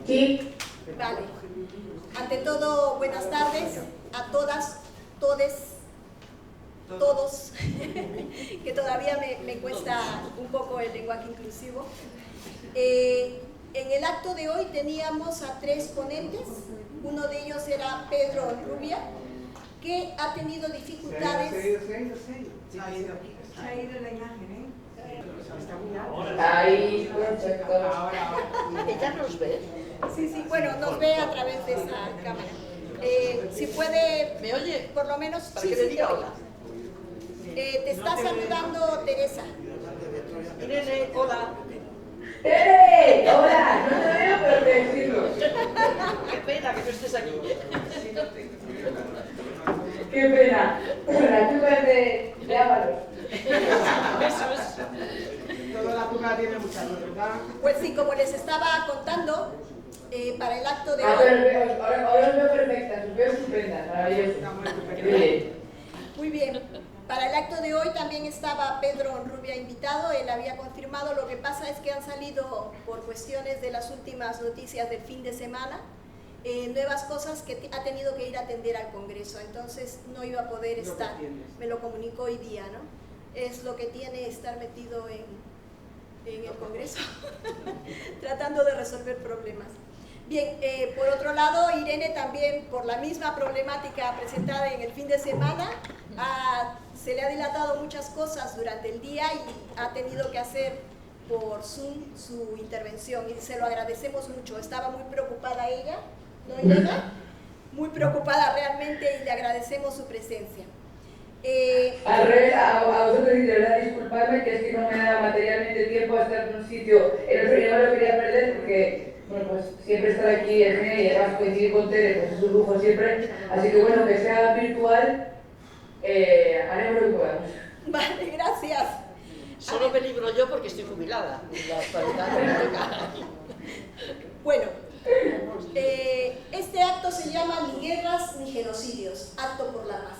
Sí. Vale. Ante todo, buenas tardes a todas, todos, que todavía me cuesta un poco el lenguaje inclusivo. En el acto de hoy teníamos a 3 ponentes. Uno de ellos era Pedro Onrubia, que ha tenido dificultades. Se ha ido la imagen, Está muy alto. Ahí, perfecto. Ahora. ¿Ella nos ve? Sí, bueno, nos ve a través de esa cámara. Si puede, ¿Me oye? por lo menos, Para sí, que le sí, diga te hola. te está saludando Teresa. Irene, hola. ¡Tere! Hola, no te veo, pero te decirlo. Qué pena que no estés aquí. ¡Qué pena! La azúcar de Ábalos. Eso es. Toda la azúcar tiene mucha luz, ¿verdad? Pues sí, como les estaba contando, para el acto de Pero hoy. ahora os veo perfectas, os veo estupendas, maravilloso. Está muy Qué estupendo. bien. Muy bien. Para el acto de hoy también estaba Pedro Onrubia invitado, él había confirmado. Lo que pasa es que han salido, por cuestiones de las últimas noticias del fin de semana, nuevas cosas que ha tenido que ir a atender al Congreso, entonces no iba a poder estar. Me lo comunicó hoy día, ¿no? Es lo que tiene estar metido en el Congreso, tratando de resolver problemas. Bien, por otro lado, Irene también, por la misma problemática presentada en el fin de semana, se le ha dilatado muchas cosas durante el día y ha tenido que hacer por Zoom su intervención, y se lo agradecemos mucho. Estaba muy preocupada ella, ¿no, Irene? Muy preocupada realmente, y le agradecemos su presencia. Al revés, a vosotros, y de verdad disculpadme, que es que no me da materialmente tiempo a estar en un sitio. El otro día no lo quería perder porque, bueno, pues siempre estar aquí es genial, y además coincidir con Tere, pues es un lujo siempre. Así que bueno, que sea virtual, haremos lo que podamos. Vale, gracias. Solo me libro yo porque estoy jubilada. La actualidad no me toca. Bueno, este acto se llama Ni guerras ni genocidios, acto por la paz.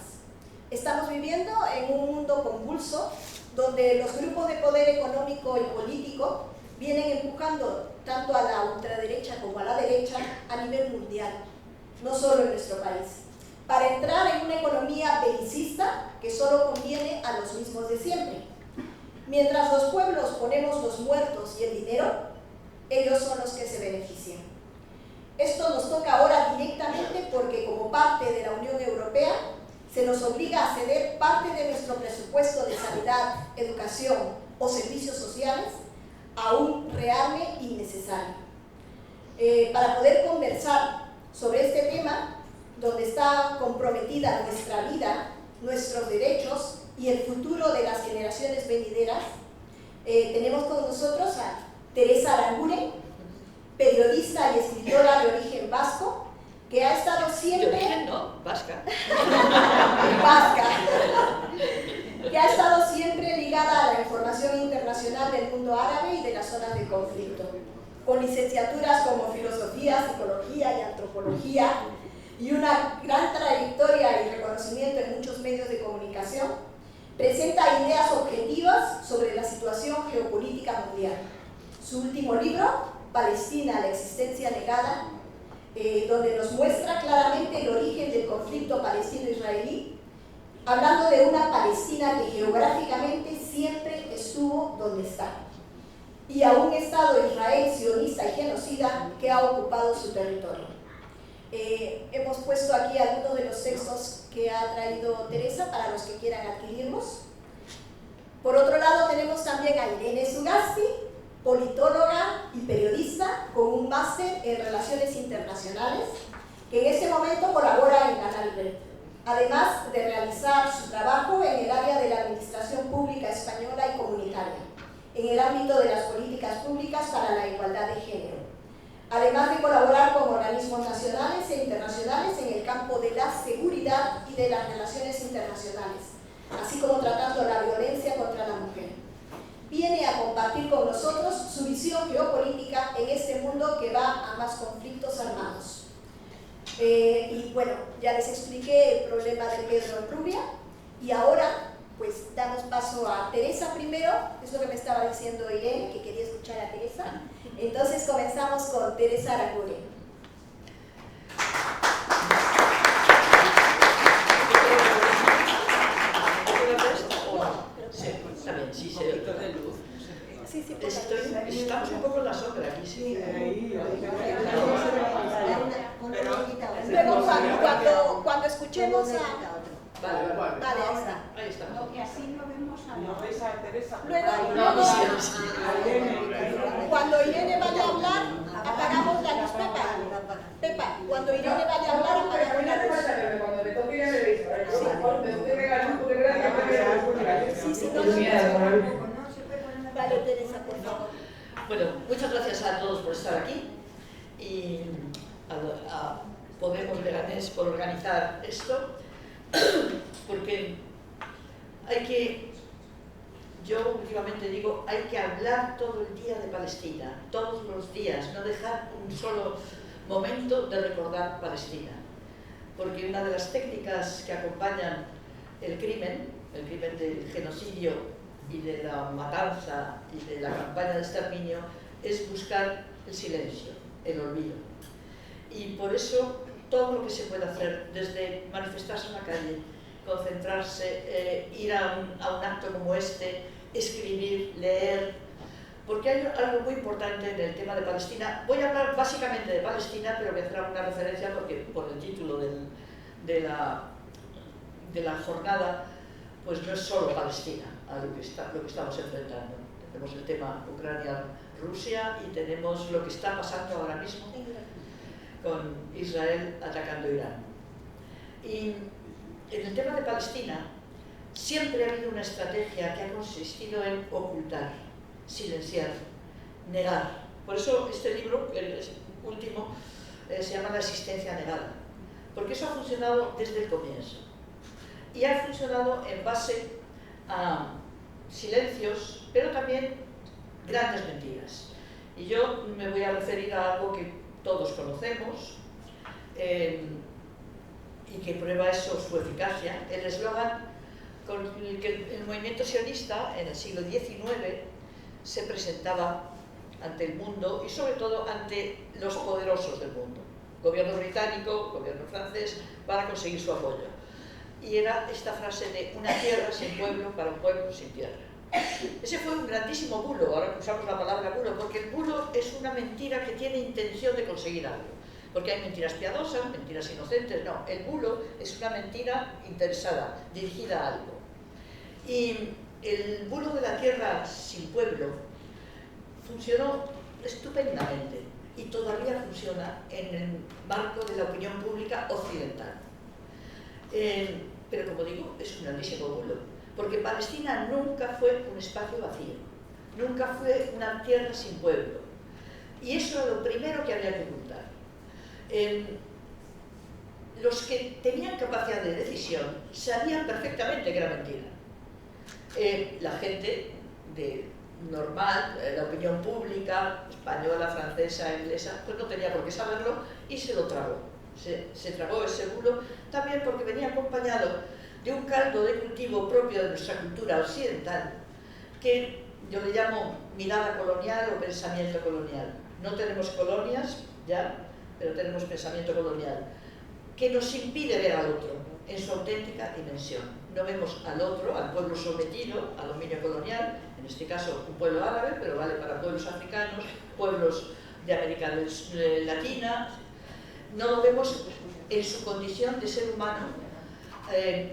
Estamos viviendo en un mundo convulso donde los grupos de poder económico y político vienen empujando tanto a la ultraderecha como a la derecha a nivel mundial, no solo en nuestro país, para entrar en una economía belicista que solo conviene a los mismos de siempre. Mientras los pueblos ponemos los muertos y el dinero, ellos son los que se benefician. Esto nos toca ahora directamente porque, como parte de la Unión Europea, se nos obliga a ceder parte de nuestro presupuesto de sanidad, educación o servicios sociales a un rearme innecesario. Para poder conversar sobre este tema, donde está comprometida nuestra vida, nuestros derechos y el futuro de las generaciones venideras, tenemos con nosotros a Teresa Aranguren, periodista y escritora de origen vasco, que ha estado siempre... De origen no, vasca. vasca, que ha estado siempre ligada a la información internacional del mundo árabe y de las zonas de conflicto, con licenciaturas como filosofía, psicología y antropología, y una gran trayectoria y reconocimiento en muchos medios de comunicación. Presenta ideas objetivas sobre la situación geopolítica mundial. Su último libro, Palestina, la existencia negada, donde nos muestra claramente el origen del conflicto palestino-israelí, hablando de una Palestina que geográficamente siempre estuvo donde está, y a un Estado Israel sionista y genocida que ha ocupado su territorio. Hemos puesto aquí algunos de los textos que ha traído Teresa para los que quieran adquirirlos. Por otro lado, tenemos también a Irene Sugasti, politóloga y periodista con un máster en Relaciones Internacionales, que en este momento colabora en Canal Red, además de realizar su trabajo en el área de la Administración Pública Española y Comunitaria, en el ámbito de las políticas públicas para la igualdad de género, además de colaborar con organismos nacionales e internacionales en el campo de la seguridad y de las relaciones internacionales, así como tratando la violencia contra la mujer. Viene a compartir con nosotros su visión geopolítica en este mundo que va a más conflictos armados. Y bueno, ya les expliqué el problema de Pedro Onrubia, y ahora pues damos paso a Teresa primero, es lo que me estaba diciendo Irene, que quería escuchar a Teresa. Entonces comenzamos con Teresa Aranguren. Estamos un poco en la sombra aquí, sí. Luego cuando escuchemos a... Vale, ahí está. Ahí está. Y así no vemos a la... ¿No veis a Teresa? Luego, Sí. cuando Irene vaya a hablar, apagamos la luz. Pepa, cuando Irene vaya a hablar, apagamos la luz. Cuando me toque ya me veis. Me toque regalar porque gracias. Sí, no, Vale, Teresa, por favor. Bueno, muchas gracias a todos por estar aquí y a Podemos Leganés por organizar esto, porque yo últimamente digo, hay que hablar todo el día de Palestina, todos los días, no dejar un solo momento de recordar Palestina, porque una de las técnicas que acompañan el crimen del genocidio y de la matanza y de la campaña de exterminio es buscar el silencio, el olvido. Y por eso todo lo que se puede hacer, desde manifestarse en la calle, concentrarse, ir a un acto como este, escribir, leer, porque hay algo muy importante en el tema de Palestina. Voy a hablar básicamente de Palestina, pero voy a hacer alguna referencia porque por el título de la jornada, pues no es solo Palestina a lo que estamos enfrentando. Tenemos el tema Ucrania-Rusia y tenemos lo que está pasando ahora mismo con Israel atacando Irán. Y en el tema de Palestina siempre ha habido una estrategia que ha consistido en ocultar, silenciar, negar. Por eso este libro, el último, se llama La existencia negada, porque eso ha funcionado desde el comienzo. Y ha funcionado en base a silencios, pero también grandes mentiras. Y yo me voy a referir a algo que todos conocemos y que prueba eso su eficacia, el eslogan con el que el movimiento sionista en el siglo XIX se presentaba ante el mundo y sobre todo ante los poderosos del mundo, gobierno británico, gobierno francés, para conseguir su apoyo. Y era esta frase de una tierra sin pueblo para un pueblo sin tierra. Ese fue un grandísimo bulo, ahora que usamos la palabra bulo, porque el bulo es una mentira que tiene intención de conseguir algo. Porque hay mentiras piadosas, mentiras inocentes, no. El bulo es una mentira interesada, dirigida a algo. Y el bulo de la tierra sin pueblo funcionó estupendamente y todavía funciona en el marco de la opinión pública occidental. Pero como digo, es un grandísimo bulo, porque Palestina nunca fue un espacio vacío, nunca fue una tierra sin pueblo. Y eso era lo primero que había que ocultar. Los que tenían capacidad de decisión sabían perfectamente que era mentira. La gente normal, la opinión pública, española, francesa, inglesa, pues no tenía por qué saberlo y se lo tragó. Se tragó ese bulo también porque venía acompañado de un caldo de cultivo propio de nuestra cultura occidental, que yo le llamo mirada colonial o pensamiento colonial. No tenemos colonias ya, pero tenemos pensamiento colonial, que nos impide ver al otro en su auténtica dimensión. No vemos al otro, al pueblo sometido al dominio colonial, en este caso un pueblo árabe, pero vale para pueblos africanos, pueblos de América Latina. No lo vemos en su condición de ser humano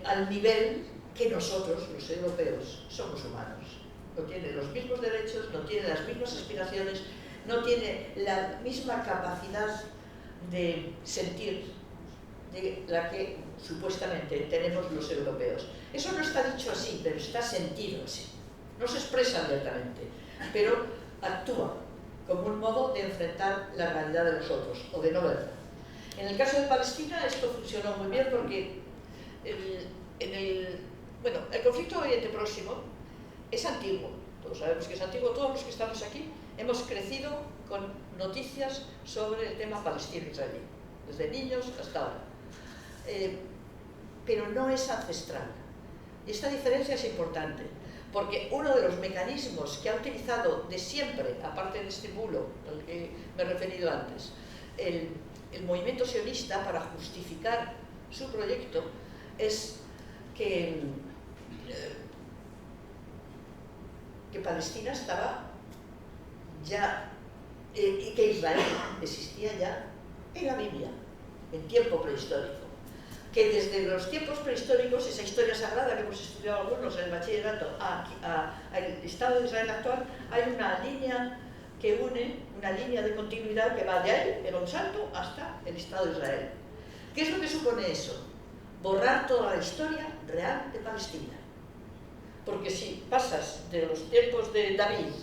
al nivel que nosotros, los europeos, somos humanos. No tiene los mismos derechos, no tiene las mismas aspiraciones, no tiene la misma capacidad de sentir de la que supuestamente tenemos los europeos. Eso no está dicho así, pero está sentido así. No se expresa abiertamente, pero actúa como un modo de enfrentar la realidad de los otros o de no verla. En el caso de Palestina esto funcionó muy bien porque el conflicto Oriente Próximo es antiguo. Todos sabemos que es antiguo, todos los que estamos aquí hemos crecido con noticias sobre el tema palestino-israelí, desde niños hasta ahora. Pero no es ancestral. Y esta diferencia es importante, porque uno de los mecanismos que ha utilizado de siempre, aparte de este bulo al que me he referido antes, el movimiento sionista para justificar su proyecto es que Palestina estaba ya, y que Israel existía ya en la Biblia, en tiempo prehistórico. Que desde los tiempos prehistóricos, esa historia sagrada que hemos estudiado algunos en el bachillerato, al Estado de Israel actual, hay una línea que une, una línea de continuidad que va de ahí, de un salto, hasta el Estado de Israel. ¿Qué es lo que supone eso? Borrar toda la historia real de Palestina. Porque si pasas de los tiempos de David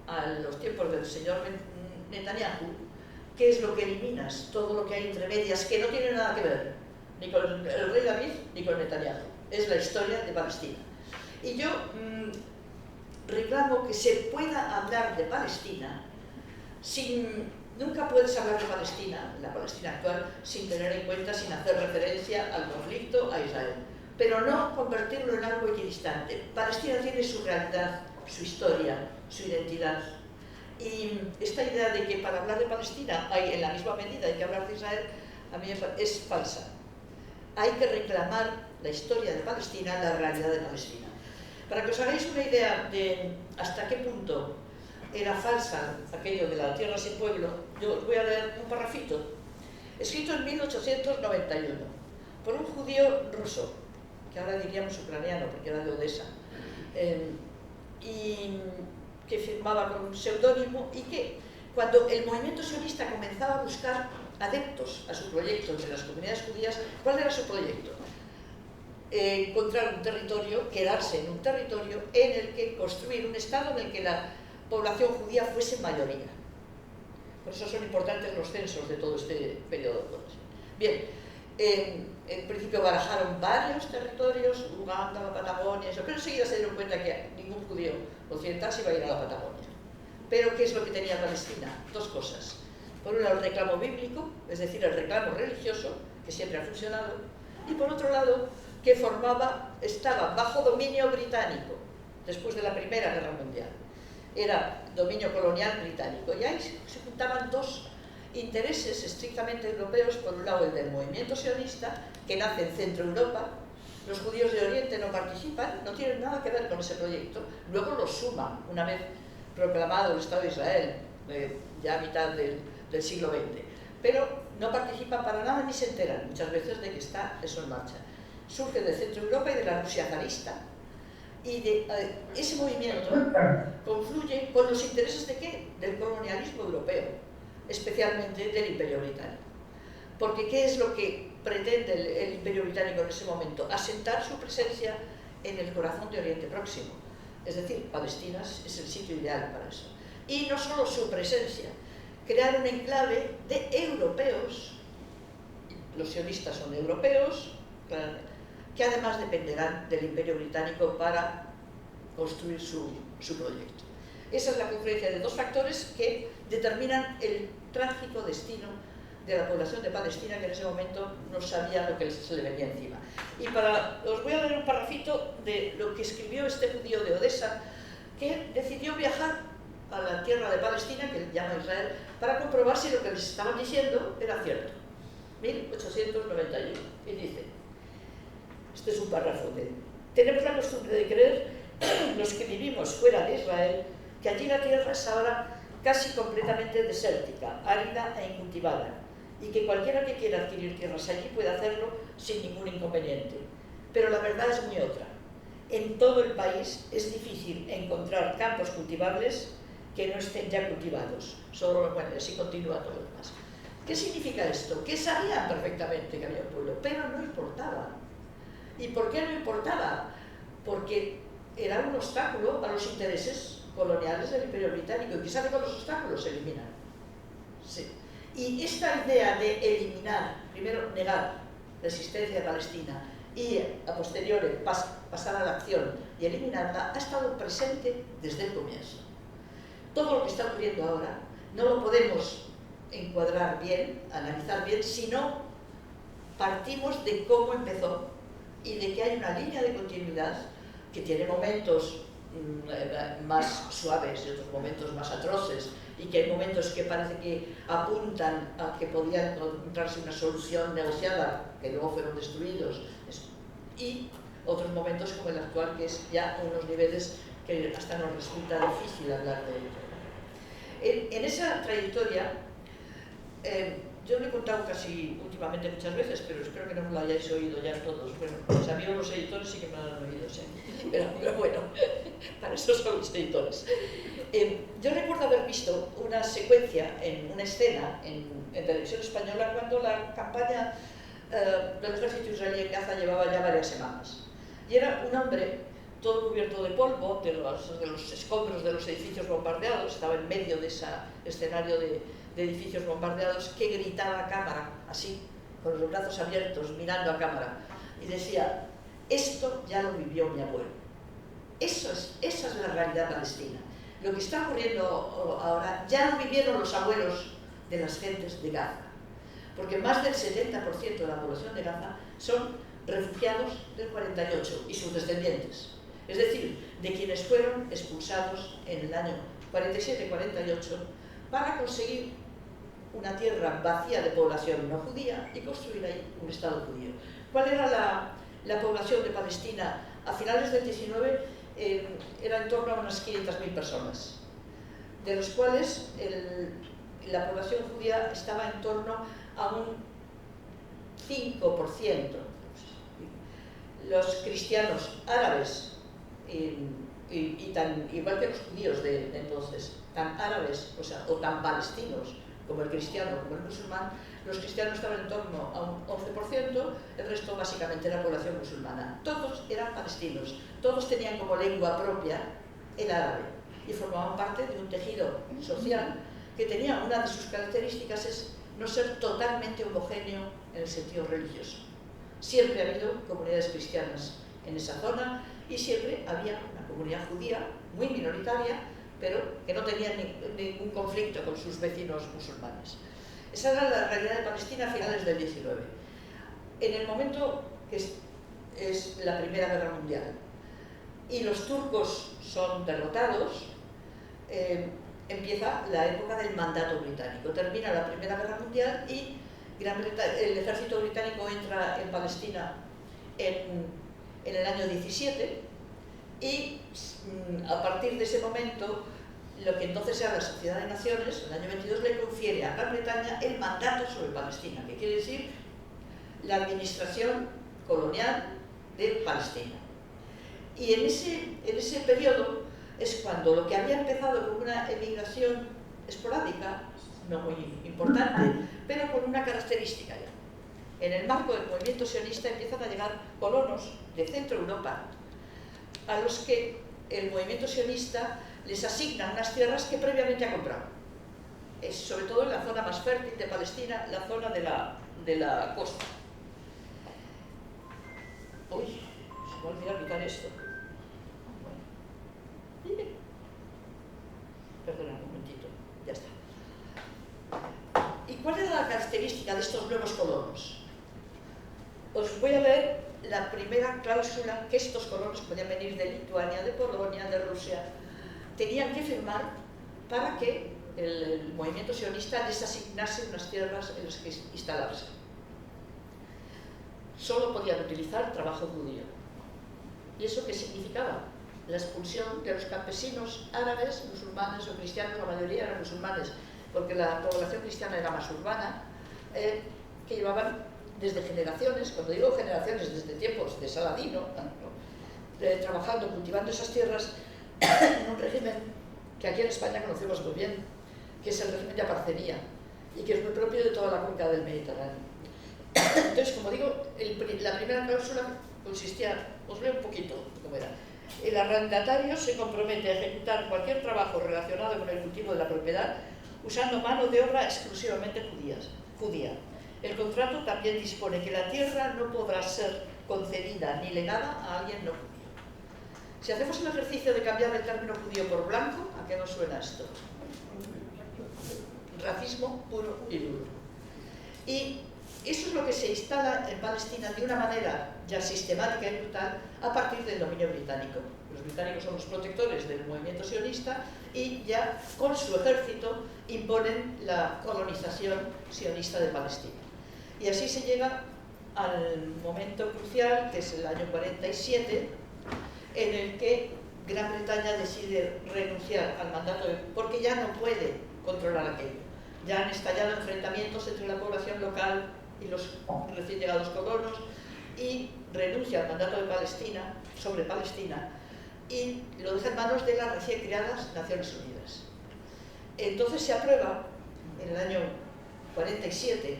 a los tiempos del señor Netanyahu, ¿qué es lo que eliminas? Todo lo que hay entre medias que no tiene nada que ver ni con el rey David ni con Netanyahu. Es la historia de Palestina. Y yo reclamo que se pueda hablar de Palestina sin... Nunca puedes hablar de Palestina, la Palestina actual, sin tener en cuenta, sin hacer referencia al conflicto, a Israel. Pero no convertirlo en algo equidistante. Palestina tiene su realidad, su historia, su identidad. Y esta idea de que para hablar de Palestina hay, en la misma medida hay que hablar de Israel, a mí es falsa. Hay que reclamar la historia de Palestina, la realidad de Palestina. Para que os hagáis una idea de hasta qué punto era falsa aquello de la tierra sin pueblo, yo os voy a leer un parrafito, escrito en 1891, por un judío ruso, que ahora diríamos ucraniano, porque era de Odessa, y que firmaba con un seudónimo, y que cuando el movimiento sionista comenzaba a buscar adeptos a su proyecto entre las comunidades judías, ¿cuál era su proyecto? Encontrar un territorio, quedarse en un territorio en el que construir un estado en el que la población judía fuese mayoría. Por eso son importantes los censos de todo este periodo. Bien, en principio barajaron varios territorios, Uganda, la Patagonia, eso, pero enseguida se dieron cuenta que ningún judío occidental se iba a ir a la Patagonia. Pero ¿qué es lo que tenía Palestina? Dos cosas. Por un lado el reclamo bíblico, es decir, el reclamo religioso, que siempre ha funcionado, y por otro lado, que estaba bajo dominio británico, después de la Primera Guerra Mundial. Era dominio colonial británico, y ahí se juntaban dos intereses estrictamente europeos, por un lado el del movimiento sionista, que nace en Centro Europa. Los judíos de Oriente no participan, no tienen nada que ver con ese proyecto, luego lo suman, una vez proclamado el Estado de Israel, ya a mitad del siglo XX, pero no participan para nada ni se enteran muchas veces de que está eso en marcha. Surge de Centro Europa y de la Rusia zarista, y ese movimiento confluye con los intereses ¿de qué? Del colonialismo europeo, especialmente del Imperio Británico. Porque ¿qué es lo que pretende el Imperio Británico en ese momento? Asentar su presencia en el corazón de Oriente Próximo. Es decir, Palestina es el sitio ideal para eso. Y no solo su presencia, crear un enclave de europeos, los sionistas son europeos, que además dependerán del Imperio Británico para construir su proyecto. Esa es la confluencia de dos factores que determinan el trágico destino de la población de Palestina, que en ese momento no sabía lo que se le venía encima. Y os voy a leer un parrafito de lo que escribió este judío de Odessa, que decidió viajar a la tierra de Palestina, que él llama Israel, para comprobar si lo que les estaban diciendo era cierto. 1891. Y dice, este es un párrafo de: tenemos la costumbre de creer, los que vivimos fuera de Israel, que allí la tierra es ahora casi completamente desértica, árida e incultivada, y que cualquiera que quiera adquirir tierras allí puede hacerlo sin ningún inconveniente. Pero la verdad es muy otra. En todo el país es difícil encontrar campos cultivables que no estén ya cultivados. Solo, bueno, así continúa todo lo demás. ¿Qué significa esto? Que sabían perfectamente que había un pueblo, pero no importaba. ¿Y por qué no importaba? Porque era un obstáculo a los intereses coloniales del Imperio Británico, y que sabe con los obstáculos se eliminan. Sí. Y esta idea de eliminar, primero negar la existencia de Palestina y a posteriori pasar a la acción y eliminarla, ha estado presente desde el comienzo. Todo lo que está ocurriendo ahora no lo podemos encuadrar bien, analizar bien, si no partimos de cómo empezó y de que hay una línea de continuidad que tiene momentos más suaves y otros momentos más atroces, y que hay momentos que parece que apuntan a que podía encontrarse una solución negociada, que luego fueron destruidos, y otros momentos como el actual, que es ya a unos niveles que hasta nos resulta difícil hablar de ello. En esa trayectoria, yo lo he contado casi últimamente muchas veces, pero espero que no me lo hayáis oído ya todos. Bueno, sabían los editores sí que me lo han oído, ¿sí? Pero bueno, para eso son los editores. Yo recuerdo haber visto una secuencia, en una escena en televisión española, cuando la campaña del ejército israelí en Gaza llevaba ya varias semanas. Y era un hombre todo cubierto de polvo, de los escombros de los edificios bombardeados, estaba en medio de ese escenario de edificios bombardeados, que gritaba a cámara, así, con los brazos abiertos, mirando a cámara, y decía: esto ya lo vivió mi abuelo. Esa es la realidad palestina. Lo que está ocurriendo ahora ya lo vivieron los abuelos de las gentes de Gaza, porque más del 70% de la población de Gaza son refugiados del 48 y sus descendientes, es decir, de quienes fueron expulsados en el año 47-48 para conseguir una tierra vacía de población no judía y construir ahí un Estado judío. ¿Cuál era la población de Palestina a finales del 19? Era en torno a unas 500.000 personas, de los cuales la población judía estaba en torno a un 5%. Los cristianos árabes, igual que los judíos de entonces, tan árabes, o tan palestinos como el cristiano como el musulmán, los cristianos estaban en torno a un 11%, el resto básicamente era población musulmana. Todos eran palestinos, todos tenían como lengua propia el árabe y formaban parte de un tejido social que tenía una de sus características, es no ser totalmente homogéneo en el sentido religioso. Siempre ha habido comunidades cristianas en esa zona y siempre había una comunidad judía muy minoritaria, pero que no tenía ningún conflicto con sus vecinos musulmanes. Esa era la realidad de Palestina a finales del 19. En el momento que es la Primera Guerra Mundial y los turcos son derrotados, empieza la época del mandato británico. Termina la Primera Guerra Mundial y el ejército británico entra en Palestina en el año 17 y a partir de ese momento lo que entonces era la Sociedad de Naciones, en el año 22, le confiere a Gran Bretaña el mandato sobre Palestina, que quiere decir la administración colonial de Palestina. Y en ese periodo es cuando lo que había empezado con una emigración esporádica, no muy importante, pero con una característica ya. En el marco del movimiento sionista empiezan a llegar colonos de Centro Europa, a los que el movimiento sionista les asigna unas tierras que previamente ha comprado. Es sobre todo en la zona más fértil de Palestina, la zona de la costa. Uy, se me ha olvidado quitar esto. Bueno. Perdona un momentito, ya está. ¿Y cuál era la característica de estos nuevos colonos? Os voy a leer la primera cláusula que estos colonos, podían venir de Lituania, de Polonia, de Rusia, tenían que firmar para que el movimiento sionista les asignase unas tierras en las que instalarse. Solo podían utilizar trabajo judío. ¿Y eso qué significaba? La expulsión de los campesinos árabes, musulmanes o cristianos, la mayoría eran musulmanes, porque la población cristiana era más urbana, que llevaban desde generaciones, cuando digo generaciones, desde tiempos de Saladino, trabajando, cultivando esas tierras en un régimen que aquí en España conocemos muy bien, que es el régimen de aparcería y que es muy propio de toda la cuenca del Mediterráneo. Entonces, como digo, la primera cláusula consistía, os leo un poquito cómo era. El arrendatario se compromete a ejecutar cualquier trabajo relacionado con el cultivo de la propiedad usando mano de obra exclusivamente judía. El contrato también dispone que la tierra no podrá ser concedida ni legada a alguien no judío. Si hacemos el ejercicio de cambiar el término judío por blanco, ¿a qué nos suena esto? Racismo puro y duro. Y Eso es lo que se instala en Palestina de una manera ya sistemática y brutal a partir del dominio británico. Los británicos son los protectores del movimiento sionista y ya con su ejército imponen la colonización sionista de Palestina. Y así se llega al momento crucial, que es el año 47, en el que Gran Bretaña decide renunciar al mandato, porque ya no puede controlar aquello. Ya han estallado enfrentamientos entre la población local y los recién llegados colonos, y renuncia al mandato de Palestina, sobre Palestina, y lo deja en manos de las recién creadas Naciones Unidas. Entonces se aprueba, en el año 47,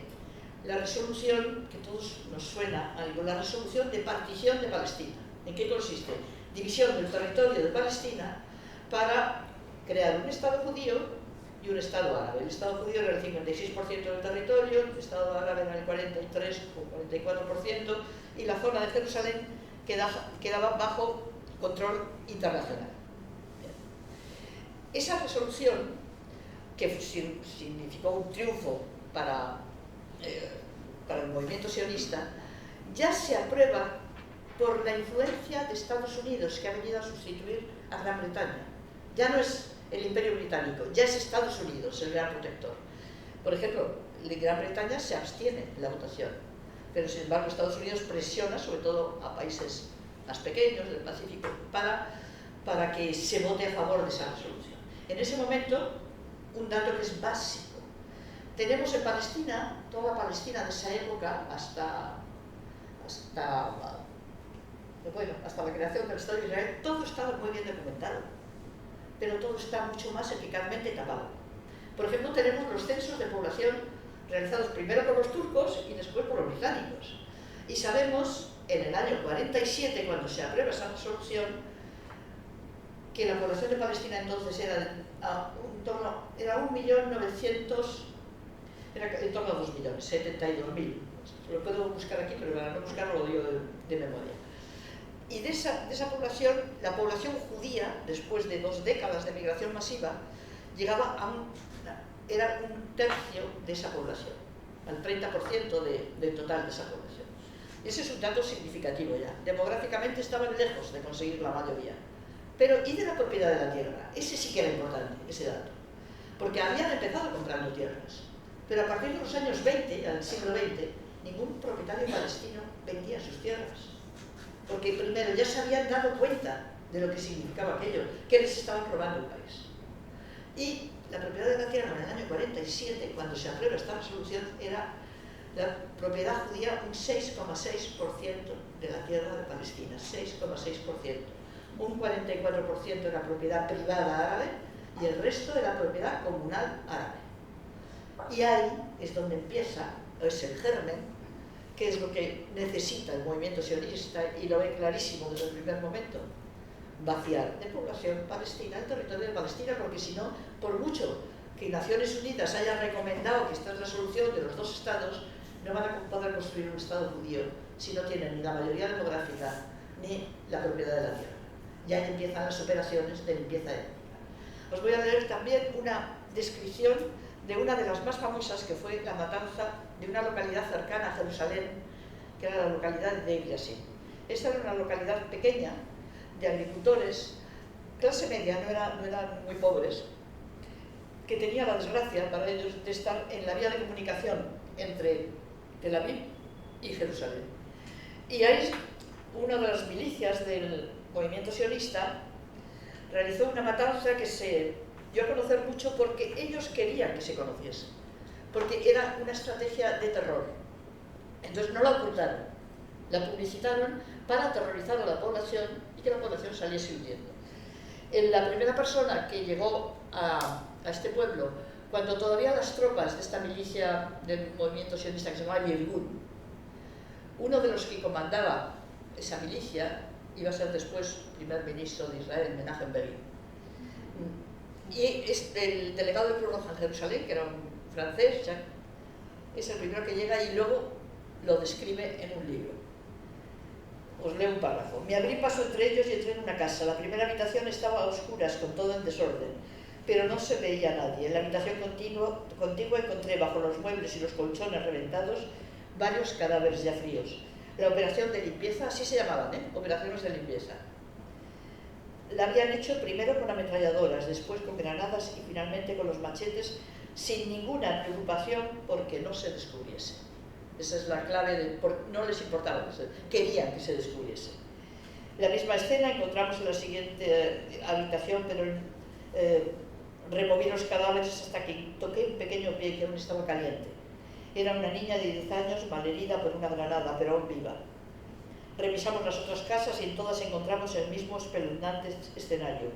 la resolución, que a todos nos suena algo, la resolución de partición de Palestina. ¿En qué consiste? División del territorio de Palestina para crear un Estado judío y un Estado árabe. El Estado judío era el 56% del territorio, el Estado árabe era el 43 o 44%, y la zona de Jerusalén quedaba bajo control internacional. Esa resolución, que significó un triunfo para el movimiento sionista, ya se aprueba por la influencia de Estados Unidos, que ha venido a sustituir a Gran Bretaña. Ya no es el Imperio Británico, ya es Estados Unidos el gran protector. Por ejemplo, Gran Bretaña se abstiene en la votación, pero sin embargo Estados Unidos presiona sobre todo a países más pequeños del Pacífico para que se vote a favor de esa resolución. En ese momento, un dato que es básico: tenemos en Palestina, toda la Palestina de esa época, hasta la creación del Estado de Israel, todo estaba muy bien documentado, pero todo está mucho más eficazmente tapado. Por ejemplo, tenemos los censos de población realizados primero por los turcos y después por los británicos. Y sabemos, en el año 47, cuando se aprueba esa resolución, que la población de Palestina entonces era en torno a 2 millones, 72.000. Lo puedo buscar aquí, pero para no buscarlo lo digo de memoria. Y de esa población, la población judía, después de 2 décadas de migración masiva, llegaba era un tercio de esa población, al 30% del total de esa población. Ese es un dato significativo ya. Demográficamente estaban lejos de conseguir la mayoría. Pero, ¿y de la propiedad de la tierra? Ese sí que era importante, ese dato. Porque habían empezado comprando tierras. Pero a partir de los años 20, al siglo XX, ningún propietario palestino vendía sus tierras. Porque primero ya se habían dado cuenta de lo que significaba aquello, que les estaban robando el país. Y la propiedad de la tierra en el año 47, cuando se aprueba esta resolución, era la propiedad judía un 6,6% de la tierra de Palestina, 6,6%. Un 44% era propiedad privada árabe y el resto era propiedad comunal árabe. Y ahí es donde empieza, es el germen, que es lo que necesita el movimiento sionista, y lo ve clarísimo desde el primer momento: vaciar de población palestina el territorio de Palestina, porque si no, por mucho que Naciones Unidas haya recomendado que esta es la solución de los 2 estados, no van a poder construir un estado judío si no tienen ni la mayoría demográfica ni la propiedad de la tierra. Ya empiezan las operaciones de limpieza étnica. Os voy a leer también una descripción de una de las más famosas, que fue la matanza de una localidad cercana a Jerusalén, que era la localidad de Deir Yassin. Esta era una localidad pequeña, de agricultores, clase media, no eran muy pobres, que tenía la desgracia para ellos de estar en la vía de comunicación entre Tel Aviv y Jerusalén. Y ahí una de las milicias del movimiento sionista realizó una matanza que se dio a conocer mucho porque ellos querían que se conociese, porque era una estrategia de terror. Entonces no la ocultaron, la publicitaron para aterrorizar a la población y que la población saliese huyendo. La primera persona que llegó a este pueblo, cuando todavía las tropas de esta milicia del movimiento sionista, que se llamaba Yirgun, uno de los que comandaba esa milicia iba a ser después primer ministro de Israel, Menachem Begin. Y el delegado del Cruz Roja en Jerusalén, que era un francés, Jacques, es el primero que llega y luego lo describe en un libro. Os leo un párrafo. Me abrí paso entre ellos y entré en una casa. La primera habitación estaba a oscuras, con todo en desorden, pero no se veía a nadie. En la habitación contigua encontré bajo los muebles y los colchones reventados varios cadáveres ya fríos. La operación de limpieza, así se llamaban, operaciones de limpieza. La habían hecho primero con ametralladoras, después con granadas y finalmente con los machetes, sin ninguna preocupación porque no se descubriese. Esa es la clave, no les importaba, querían que se descubriese. La misma escena encontramos en la siguiente habitación, pero removí los cadáveres hasta que toqué un pequeño pie que aún estaba caliente. Era una niña de 10 años, malherida por una granada, pero aún viva. Revisamos las otras casas y en todas encontramos el mismo espeluznante escenario.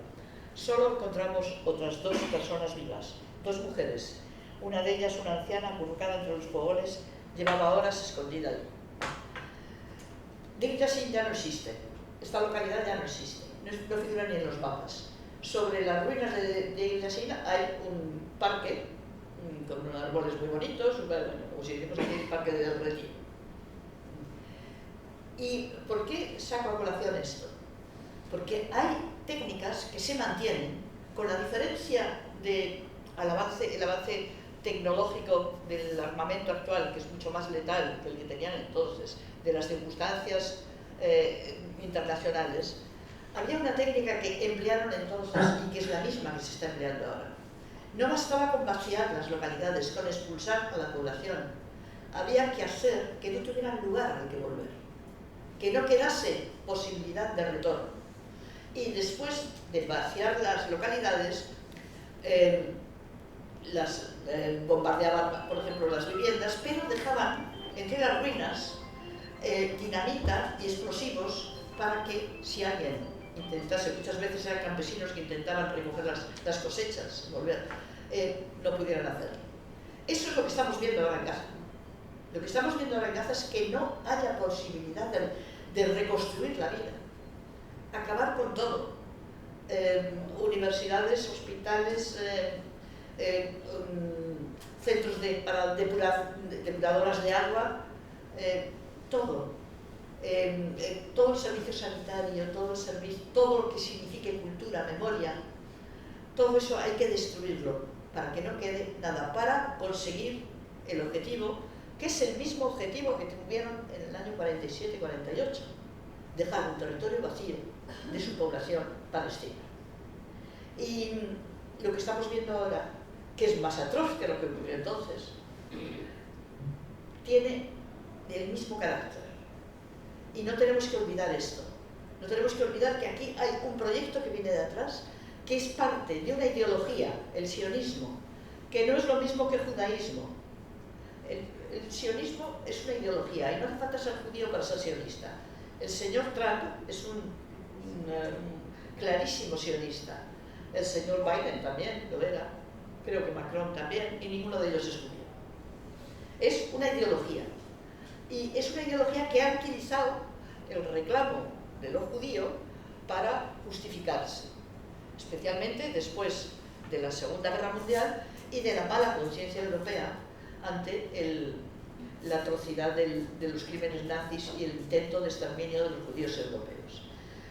Solo encontramos otras 2 personas vivas, 2 mujeres. Una de ellas, una anciana, acurrucada entre los fogones, llevaba horas escondida allí. Dingasin ya no existe. Esta localidad ya no existe. No figura ni en los mapas. Sobre las ruinas de Dingasin hay un parque con unos árboles muy bonitos, como si dijéramos aquí el parque del Retiro. ¿Y por qué saco a colación esto? Porque hay técnicas que se mantienen con la diferencia del avance tecnológico del armamento actual, que es mucho más letal que el que tenían entonces, de las circunstancias internacionales. Había una técnica que emplearon entonces y que es la misma que se está empleando ahora. No bastaba con vaciar las localidades, con expulsar a la población. Había que hacer que no tuvieran lugar al que volver, que no quedase posibilidad de retorno. Y después de vaciar las localidades, bombardeaban, por ejemplo, las viviendas, pero dejaban entre las ruinas dinamita y explosivos para que, si alguien intentase, muchas veces eran campesinos que intentaban recoger las cosechas, no pudieran hacerlo. Eso es lo que estamos viendo ahora en Gaza. Lo que estamos viendo ahora en Gaza es que no haya posibilidad de reconstruir la vida, acabar con todo. Universidades, hospitales, centros para depuradoras de agua, todo. Todo el servicio sanitario, todo lo que signifique cultura, memoria, todo eso hay que destruirlo para que no quede nada, para conseguir el objetivo, que es el mismo objetivo que tuvieron en el año 47-48, dejar un territorio vacío de su población palestina. Y lo que estamos viendo ahora, que es más atroz que lo que ocurrió entonces, tiene el mismo carácter. Y no tenemos que olvidar esto. No tenemos que olvidar que aquí hay un proyecto que viene de atrás, que es parte de una ideología, el sionismo, que no es lo mismo que el judaísmo. El sionismo es una ideología y no hace falta ser judío para ser sionista. El señor Trump es un clarísimo sionista. El señor Biden también lo era. Creo que Macron también, y ninguno de ellos es judío. Es una ideología. Y es una ideología que ha utilizado el reclamo de lo judío para justificarse, especialmente después de la Segunda Guerra Mundial y de la mala conciencia europea ante la atrocidad de los crímenes nazis y el intento de exterminio de los judíos europeos.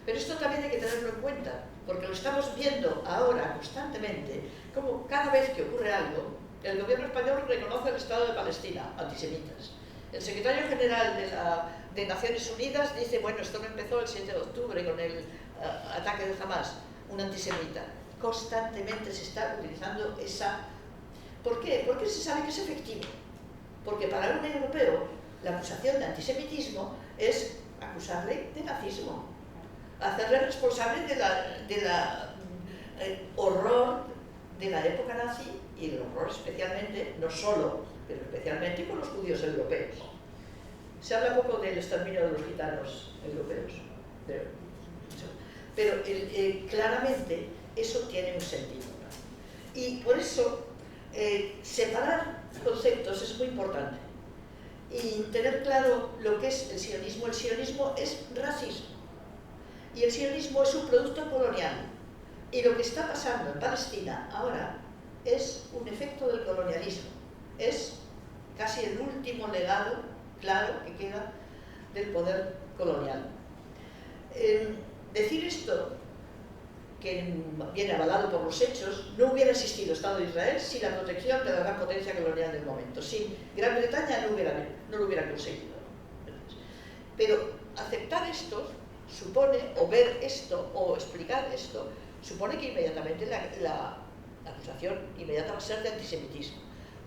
Pero esto también hay que tenerlo en cuenta, porque lo estamos viendo ahora constantemente, como cada vez que ocurre algo, el gobierno español reconoce el Estado de Palestina, antisemitas. El secretario general de Naciones Unidas dice, bueno, esto no empezó el 7 de octubre con el ataque de Hamas, un antisemita. Constantemente se está utilizando esa... ¿Por qué? Porque se sabe que es efectivo. Porque para un europeo la acusación de antisemitismo es acusarle de nazismo, hacerle responsable del horror de la época nazi y el horror especialmente, no solo, pero especialmente con los judíos europeos. Se habla poco del exterminio de los gitanos europeos, pero claramente eso tiene un sentido. Y por eso separar conceptos es muy importante y tener claro lo que es el sionismo. El sionismo es racismo y el sionismo es un producto colonial, y lo que está pasando en Palestina ahora es un efecto del colonialismo, es casi el último legado claro que queda del poder colonial. Decir esto que viene avalado por los hechos, no hubiera existido Estado de Israel sin la protección de la gran potencia colonial del momento. Sin Gran Bretaña no lo hubiera conseguido. Pero aceptar esto supone, o ver esto, o explicar esto, supone que inmediatamente la acusación inmediata va a ser de antisemitismo.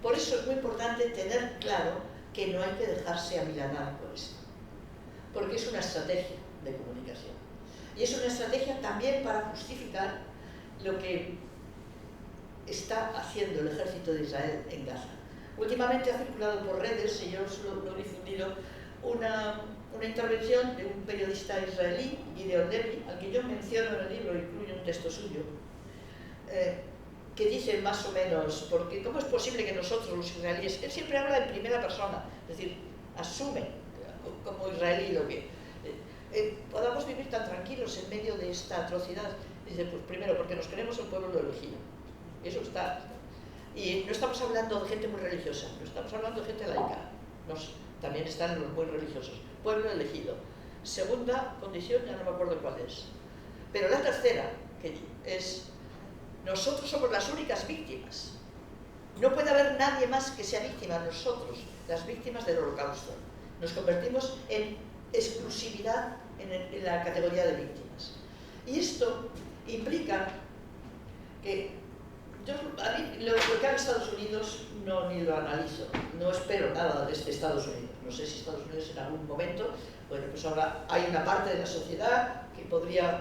Por eso es muy importante tener claro que no hay que dejarse amilanar por esto, porque es una estrategia de comunicación. Y es una estrategia también para justificar lo que está haciendo el ejército de Israel en Gaza. Últimamente ha circulado por redes, y yo lo he difundido, una intervención de un periodista israelí, Gideon Levy, al que yo menciono en el libro, incluyo un texto suyo, que dice más o menos, porque ¿cómo es posible que nosotros los israelíes, él siempre habla en primera persona, es decir, asume como israelí lo que podamos vivir tan tranquilos en medio de esta atrocidad? Dice, pues primero porque nos queremos el pueblo elegido, eso está. Y no estamos hablando de gente muy religiosa, no estamos hablando de gente laica, también están los muy religiosos, pueblo elegido. Segunda condición, ya no me acuerdo cuál es, pero la tercera, que es, nosotros somos las únicas víctimas, no puede haber nadie más que sea víctima, nosotros, las víctimas del Holocausto, nos convertimos en exclusividad en la categoría de víctimas. Y esto implica que a mí lo que haga Estados Unidos ni lo analizo, no espero nada de Estados Unidos. No sé si Estados Unidos en algún momento, bueno, pues ahora hay una parte de la sociedad que podría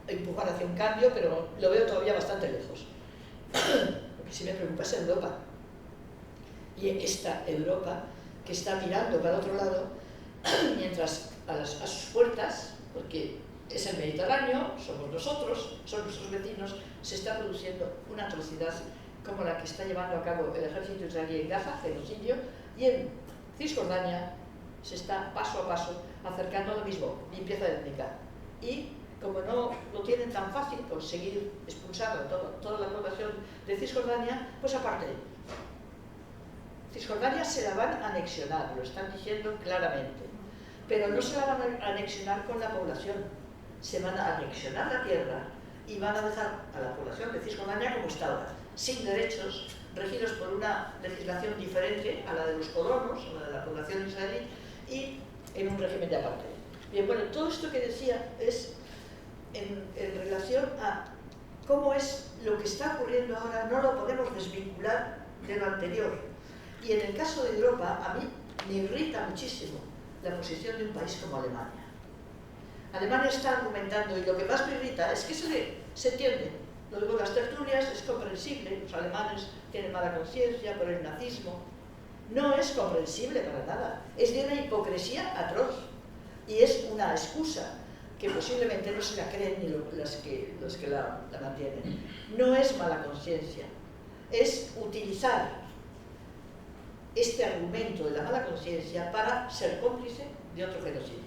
empujar hacia un cambio, pero lo veo todavía bastante lejos. Lo que sí me preocupa es Europa. Y esta Europa que está mirando para otro lado, mientras a sus puertas, porque es el Mediterráneo, somos nosotros, son nuestros vecinos, se está produciendo una atrocidad como la que está llevando a cabo el ejército israelí en Gaza, genocidio, y en Cisjordania se está paso a paso acercando a lo mismo, limpieza étnica. Y como no lo tienen tan fácil conseguir expulsar a toda la población de Cisjordania, pues aparte, Cisjordania se la van a anexionar, lo están diciendo claramente, pero no se la van a anexionar con la población, se van a anexionar la tierra y van a dejar a la población de Cisjordania como está ahora, sin derechos, regidos por una legislación diferente a la de los colonos, a la de la población israelí, y en un régimen de apartheid. Bien, bueno, todo esto que decía es en relación a cómo es lo que está ocurriendo ahora, no lo podemos desvincular de lo anterior. Y en el caso de Europa, a mí me irrita muchísimo la posición de un país como Alemania. Alemania está argumentando, y lo que más me irrita es que se entiende. Lo digo en las tertulias, es comprensible, los alemanes tienen mala conciencia por el nazismo. No es comprensible para nada, es de una hipocresía atroz. Y es una excusa que posiblemente no se la creen ni los que la mantienen. No es mala conciencia, es utilizar este argumento de la mala conciencia para ser cómplice de otro genocidio.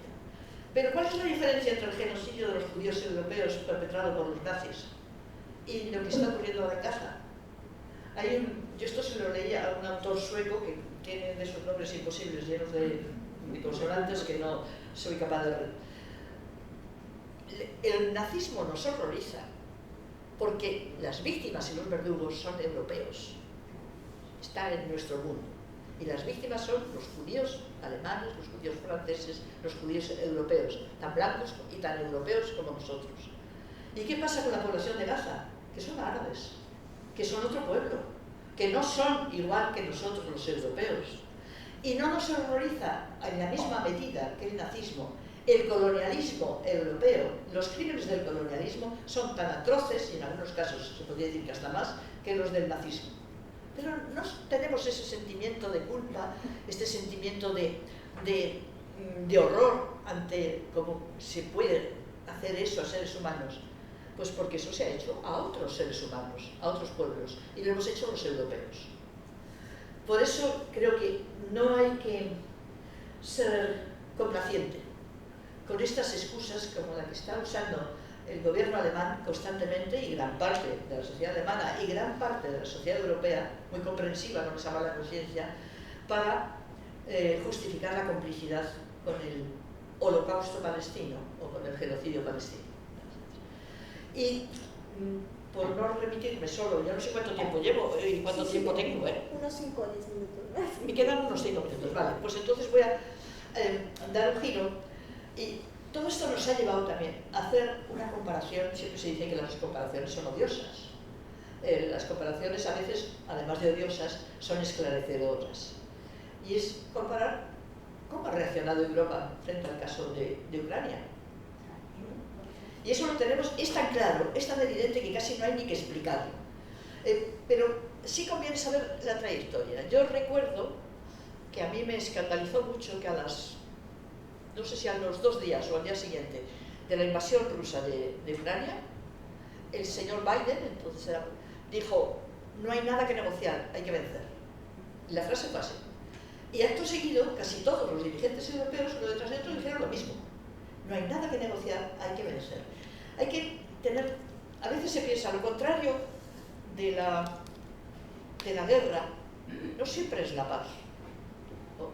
Pero ¿cuál es la diferencia entre el genocidio de los judíos europeos perpetrado por los nazis y lo que está ocurriendo ahora en Gaza? Yo esto se lo leía a un autor sueco que tiene de esos nombres imposibles llenos de consonantes que no soy capaz de ver. El nazismo nos horroriza porque las víctimas y los verdugos son europeos, están en nuestro mundo. Y las víctimas son los judíos alemanes, los judíos franceses, los judíos europeos, tan blancos y tan europeos como nosotros. ¿Y qué pasa con la población de Gaza? Que son árabes, que son otro pueblo, que no son igual que nosotros los europeos. Y no nos horroriza en la misma medida que el nazismo, el colonialismo europeo. Los crímenes del colonialismo son tan atroces, y en algunos casos se podría decir que hasta más, que los del nazismo. Pero no tenemos ese sentimiento de culpa, este sentimiento de horror ante cómo se puede hacer eso a seres humanos. Pues porque eso se ha hecho a otros seres humanos, a otros pueblos, y lo hemos hecho los europeos. Por eso creo que no hay que ser complaciente con estas excusas como la que está usando el gobierno alemán constantemente, y gran parte de la sociedad alemana y gran parte de la sociedad europea, muy comprensiva con esa mala conciencia, para justificar la complicidad con el holocausto palestino o con el genocidio palestino. Y por no remitirme solo, yo no sé cuánto tiempo llevo y cuánto tiempo tengo, Unos 5 o 10 minutos. Me quedan unos 5 minutos, vale. Pues entonces voy a dar un giro y todo esto nos ha llevado también a hacer una comparación. Siempre se dice que las comparaciones son odiosas. Las comparaciones a veces, además de odiosas, son esclarecedoras. Y es comparar cómo ha reaccionado Europa frente al caso de Ucrania. Y eso lo tenemos, es tan claro, es tan evidente que casi no hay ni que explicarlo. Pero sí conviene saber la trayectoria. Yo recuerdo que a mí me escandalizó mucho que no sé si a los 2 días o al día siguiente de la invasión rusa de Ucrania, el señor Biden, entonces dijo, no hay nada que negociar, hay que vencer. Y la frase fue así. Y acto seguido, casi todos los dirigentes europeos, uno detrás de otro, dijeron lo mismo. No hay nada que negociar, hay que vencer. Hay que tener, a veces se piensa, lo contrario de la guerra, no siempre es la paz.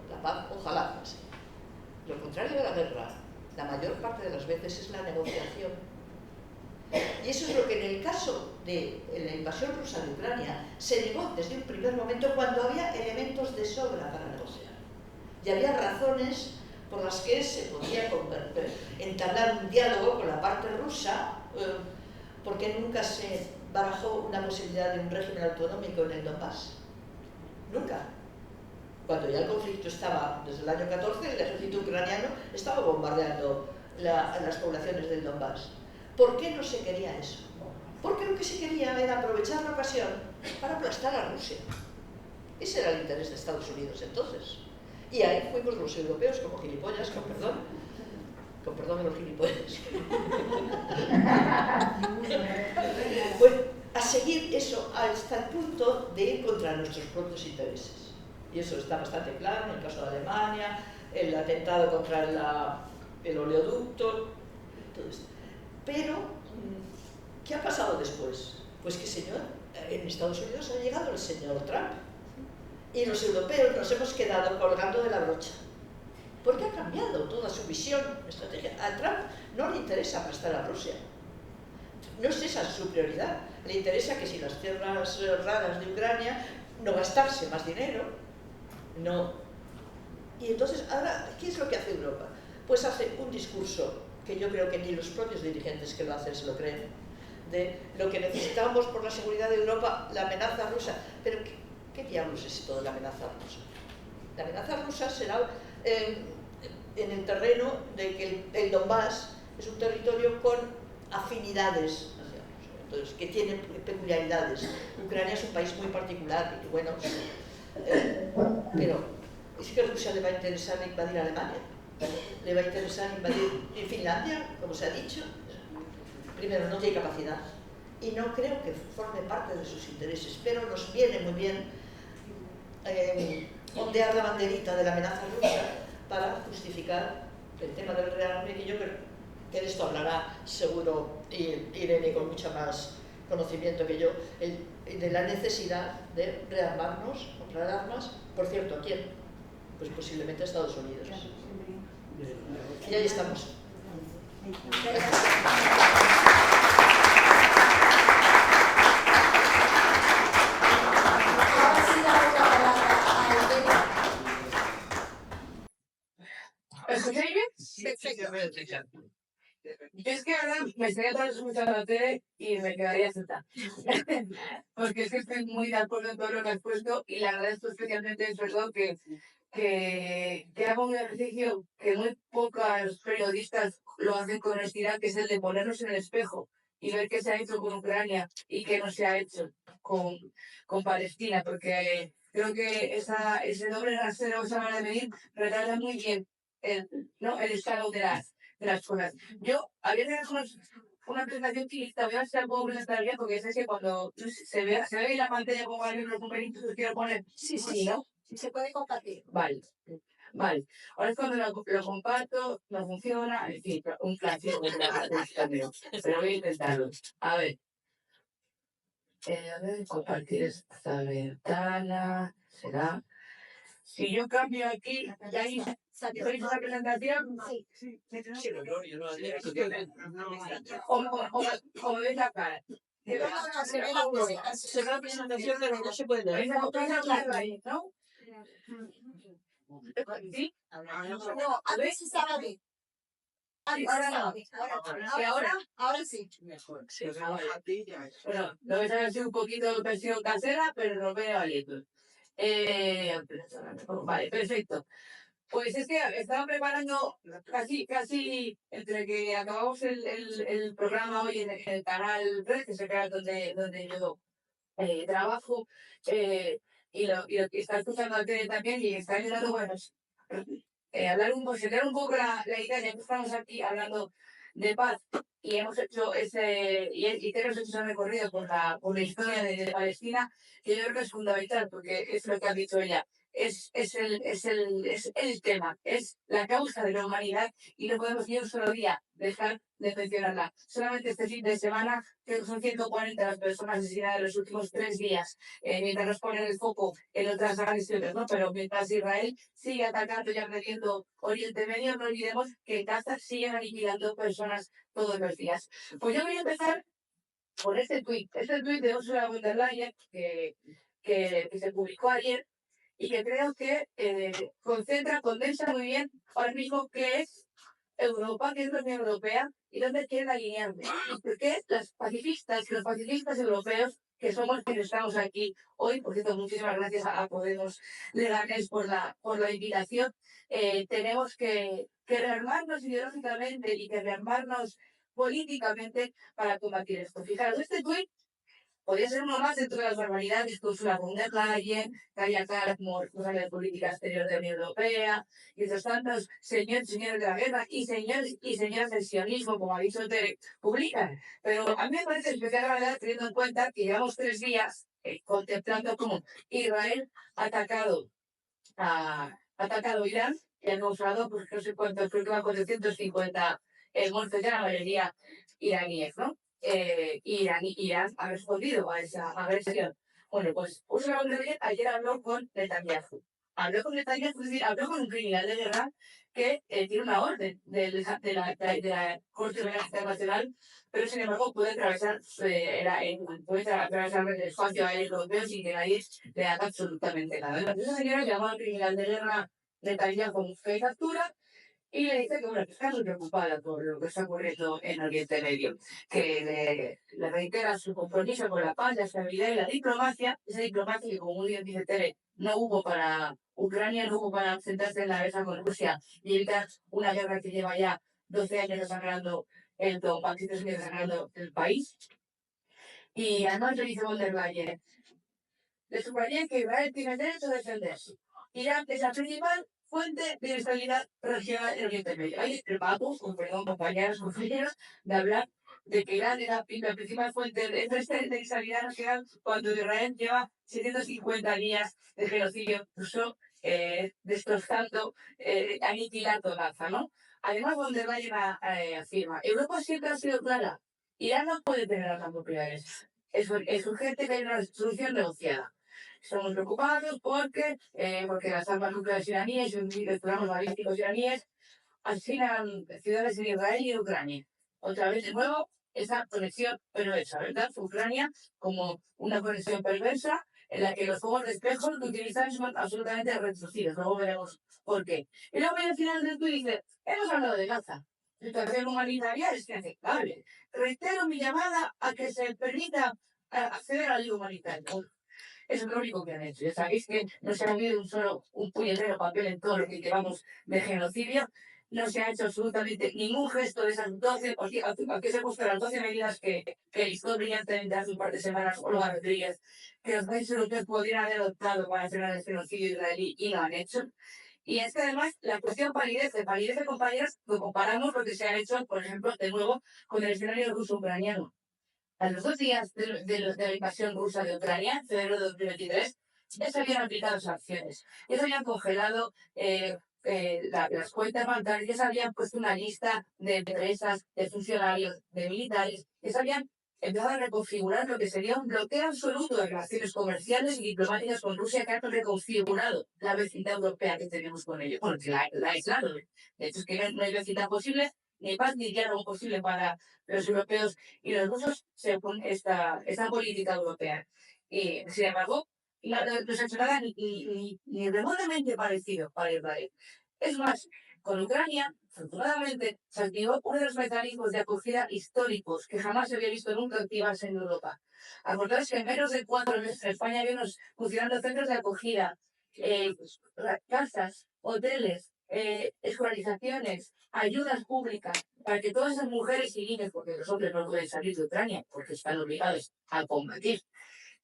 La paz, ojalá fuese. Lo contrario de la guerra, la mayor parte de las veces es la negociación. Y eso es lo que en el caso de la invasión rusa de Ucrania se negó desde un primer momento cuando había elementos de sobra para negociar. Y había razones por las que se podía entablar un diálogo con la parte rusa, porque nunca se barajó una posibilidad de un régimen autonómico en el Donbass. Nunca. Cuando ya el conflicto estaba, desde el año 14, el ejército ucraniano estaba bombardeando las poblaciones del Donbass. ¿Por qué no se quería eso? Porque lo que se quería era aprovechar la ocasión para aplastar a Rusia. Ese era el interés de Estados Unidos entonces. Y ahí fuimos los europeos como gilipollas, con perdón de los gilipollas. Pues a seguir eso hasta el punto de ir contra nuestros propios intereses. Y eso está bastante claro en el caso de Alemania, el atentado contra el oleoducto, todo esto. Pero, ¿qué ha pasado después? Pues que en Estados Unidos ha llegado el señor Trump. Y los europeos nos hemos quedado colgando de la brocha. Porque ha cambiado toda su visión, estrategia. A Trump no le interesa aplastar a Rusia. No es esa su prioridad. Le interesa que si las tierras raras de Ucrania, no gastarse más dinero. No. Y entonces, ahora, ¿qué es lo que hace Europa? Pues hace un discurso que yo creo que ni los propios dirigentes que lo hacen se lo creen, de lo que necesitamos por la seguridad de Europa, la amenaza rusa. Pero, ¿qué diablos es esto de la amenaza rusa? La amenaza rusa será en el terreno de que el Donbass es un territorio con afinidades hacia Rusia, entonces, que tiene peculiaridades. Ucrania es un país muy particular, y bueno, pero ¿es que a Rusia le va a interesar invadir Alemania? ¿Le va a interesar invadir Finlandia, como se ha dicho? Primero, no tiene capacidad y no creo que forme parte de sus intereses, pero nos viene muy bien ondear la banderita de la amenaza rusa para justificar el tema del rearme, que yo creo que de esto hablará seguro Irene con mucho más conocimiento que yo, de la necesidad de rearmarnos, comprar armas. Por cierto, ¿a quién? Pues posiblemente a Estados Unidos. Y ahí estamos. ¿Escucháis bien? Perfecto. Yo es que ahora me estaría todo escuchando la tele y me quedaría sentada. Porque es que estoy muy de acuerdo en todo lo que has puesto y le agradezco especialmente, es verdad, que hago un ejercicio que muy pocos periodistas lo hacen con honestidad, que es el de ponernos en el espejo y ver qué se ha hecho con Ucrania y qué no se ha hecho con Palestina, porque creo que ese doble rasero, esa manera de medir, retrata muy bien el estado de las cosas. Yo había que hacer una presentación que voy a ver si la puedo presentar bien, porque sé que cuando se ve en la pantalla como alguien los numeritos que quiero poner, sí, ¿no? Se puede compartir. Vale. Ahora es cuando lo comparto, no funciona, en fin, un clásico de pero voy a intentarlo. A ver, compartir esta ventana, será. Si yo cambio aquí, ya ahí ¿veis la presentación? Sí. O me veis la cara. Se ve la música. Se ve la presentación, pero no se puede leer. ¿Veis la cara ahí, no? ¿Sí? No, antes estaba bien. Ahora no. ¿Y ahora? Ahora sí. Mejor. Sí, bueno, lo vais a ver un poquito de versión casera, pero nos viene valiendo. Vale, perfecto. Pues es que estaba preparando casi entre que acabamos el programa hoy en el canal 3, que es el canal donde yo trabajo, y lo que está escuchando a Tere también, y está ayudando, bueno, centrar un poco la idea, ya que estamos aquí hablando de paz, y hemos hecho y tenemos hecho ese recorrido por la historia de Palestina, que yo creo que es fundamental, porque es lo que ha dicho ella. Es el tema, es la causa de la humanidad y no podemos ni un solo día dejar de mencionarla. Solamente este fin de semana, creo que son 140 las personas asesinadas en los últimos 3 días, mientras nos ponen el foco en otras agresiones, ¿no? Pero mientras Israel sigue atacando y agrediendo Oriente Medio, no olvidemos que en Gaza siguen aniquilando personas todos los días. Pues yo voy a empezar por este tuit de Ursula von der Leyen que se publicó ayer, y que creo que condensa muy bien ahora mismo qué es Europa, qué es la Unión Europea y dónde quieren alinearme. Y por qué los pacifistas europeos, que somos quienes estamos aquí hoy, por cierto, muchísimas gracias a Podemos Leganés por la invitación, tenemos que rearmarnos ideológicamente y que rearmarnos políticamente para combatir esto. Fijaros, este tuit podría ser uno más dentro de las barbaridades que Ursula von der Leyen, Kaja Kallas como responsable de política exterior de la Unión Europea, y otros tantos señores y señores de la guerra y señores y señoras del sionismo, como ha dicho Tere, publican. Pero a mí me parece especial gravedad teniendo en cuenta que llevamos 3 días contemplando cómo Israel ha atacado Irán y ha causado, pues no sé cuántos, creo que van 450 muertos ya, la mayoría iraníes, ¿no? Irán ha respondido a esa agresión. Bueno, pues Ursula von der Leyen ayer habló con Netanyahu. Habló con Netanyahu, es decir, habló con un criminal de guerra que tiene una orden de la Corte Penal Internacional, pero sin embargo puede atravesar el espacio aéreo europeo sin que nadie le haga absolutamente nada. Esa señora llamó al criminal de guerra Netanyahu que captura, y le dice que, bueno, que está muy preocupada por lo que está ocurriendo en Oriente Medio, que le reitera su compromiso con la paz, la estabilidad y la diplomacia, esa diplomacia que, como muy bien dice Tere, no hubo para Ucrania, no hubo para sentarse en la mesa con Rusia y evitar una guerra que lleva ya 12 años desangrando el Donbass y 3 años desangrando el país. Y además le dice von der Leyen, le subrayé que Israel tiene derecho a defenderse. Irán es la principal fuente de inestabilidad regional en Oriente Medio. Hay discrepamos, compañeros, de hablar de que Irán era la principal fuente de inestabilidad regional cuando Israel lleva 750 días de genocidio, incluso destrozando, aniquilando Gaza, ¿no? Además, von der Leyen afirma, Europa siempre ha sido clara, Irán no puede tener armas nucleares. Es urgente que haya una solución negociada. Estamos preocupados porque las armas nucleares iraníes y los programas balísticos iraníes asesinan ciudades en Israel y en Ucrania. Otra vez, de nuevo, esa conexión perversa, ¿verdad? Ucrania como una conexión perversa en la que los fuegos de espejo que utilizan son absolutamente reducidos. Luego veremos por qué. Y luego al final del tuit dice, hemos hablado de Gaza. La situación humanitaria es inaceptable. Reitero mi llamada a que se permita acceder a la ayuda humanitaria. Eso es lo único que han hecho. Ya sabéis que no se ha movido un puñetero papel en todo lo que llevamos de genocidio. No se ha hecho absolutamente ningún gesto de esas 12, aunque se han puesto las 12 medidas que listó brillantemente hace un par de semanas Olga Rodríguez, que los países europeos podrían haber adoptado para frenar el genocidio israelí y lo han hecho. Y es que además la cuestión palidece, compañeros, lo comparamos lo que se ha hecho, por ejemplo, de nuevo, con el escenario ruso-ucraniano. A los 2 días de la invasión rusa de Ucrania, en febrero de 2023, ya se habían aplicado sanciones, ya se habían congelado las cuentas bancarias, ya se habían puesto una lista de empresas, de funcionarios, de militares, ya se habían empezado a reconfigurar lo que sería un bloqueo absoluto de relaciones comerciales y diplomáticas con Rusia, que ha reconfigurado la vecindad europea que tenemos con ellos. Bueno, que la ha aislado. De hecho, es que no hay vecindad posible, ni paz ni diálogo posible para los europeos y los rusos según esta política europea. Y, sin embargo, no se ha hecho nada ni remotamente parecido para Israel. Es más, con Ucrania, afortunadamente, se activó uno de los mecanismos de acogida históricos que jamás se había visto nunca activarse en Europa. Acordaros que en menos de 4 meses en España había unos funcionando centros de acogida, casas, hoteles, escolarizaciones, ayudas públicas, para que todas esas mujeres y niños, porque los hombres no pueden salir de Ucrania porque están obligados a combatir,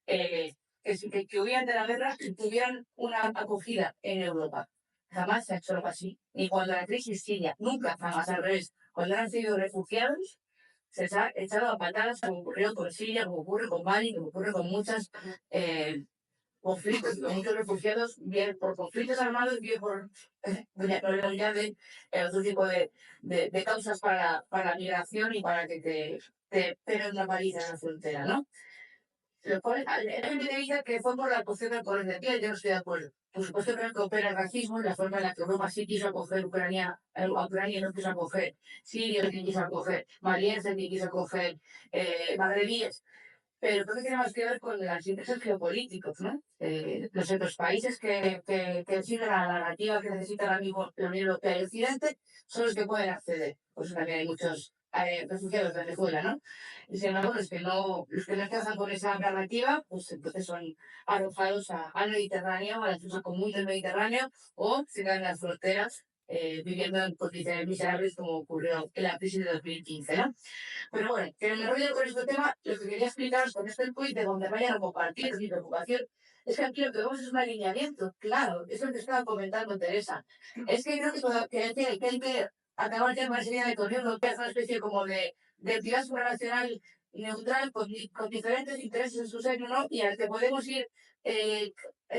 que huían de la guerra, tuvieran una acogida en Europa. Jamás se ha hecho algo así. Ni cuando la crisis siria, nunca, jamás al revés. Cuando han sido refugiados, se les ha echado a patadas, como ocurrió con Siria, como ocurre con Mali, como ocurre con muchos conflictos, con muchos refugiados, bien por conflictos armados, bien por de otro tipo de causas para la migración y para que te peguen una paliza en la frontera, ¿no? Lo cual, hay gente que dice que fue por la cuestión del color de piel, yo no estoy de acuerdo. Por supuesto que opera el racismo y la forma en la que Europa sí quiso acoger a Ucrania no quiso acoger, Siria sí quiso acoger, malienses sí quiso acoger, magrebíes. Pero creo que tiene más que ver con los intereses geopolíticos, ¿no? Los otros países que siguen la narrativa que necesita ahora mismo la Unión Europea y Occidente son los que pueden acceder. Por eso también hay muchos refugiados de Venezuela, ¿no? Y sin embargo, los que no encajan con esa narrativa, pues entonces son arrojados al Mediterráneo, a la fosa común del Mediterráneo, o se quedan en las fronteras viviendo en condiciones miserables como ocurrió en la crisis de 2015, ¿no? Pero bueno, que me enrollo con este tema, lo que quería explicaros con este point de donde vayan a compartir mi preocupación es que aquí lo que vemos es un alineamiento, claro, es lo que estaba comentando Teresa. Es que creo que hay que acabar ya con esa idea de que la Unión Europea es una especie como de entidad supranacional neutral con diferentes intereses en su seno, ¿no? Y al que podemos ir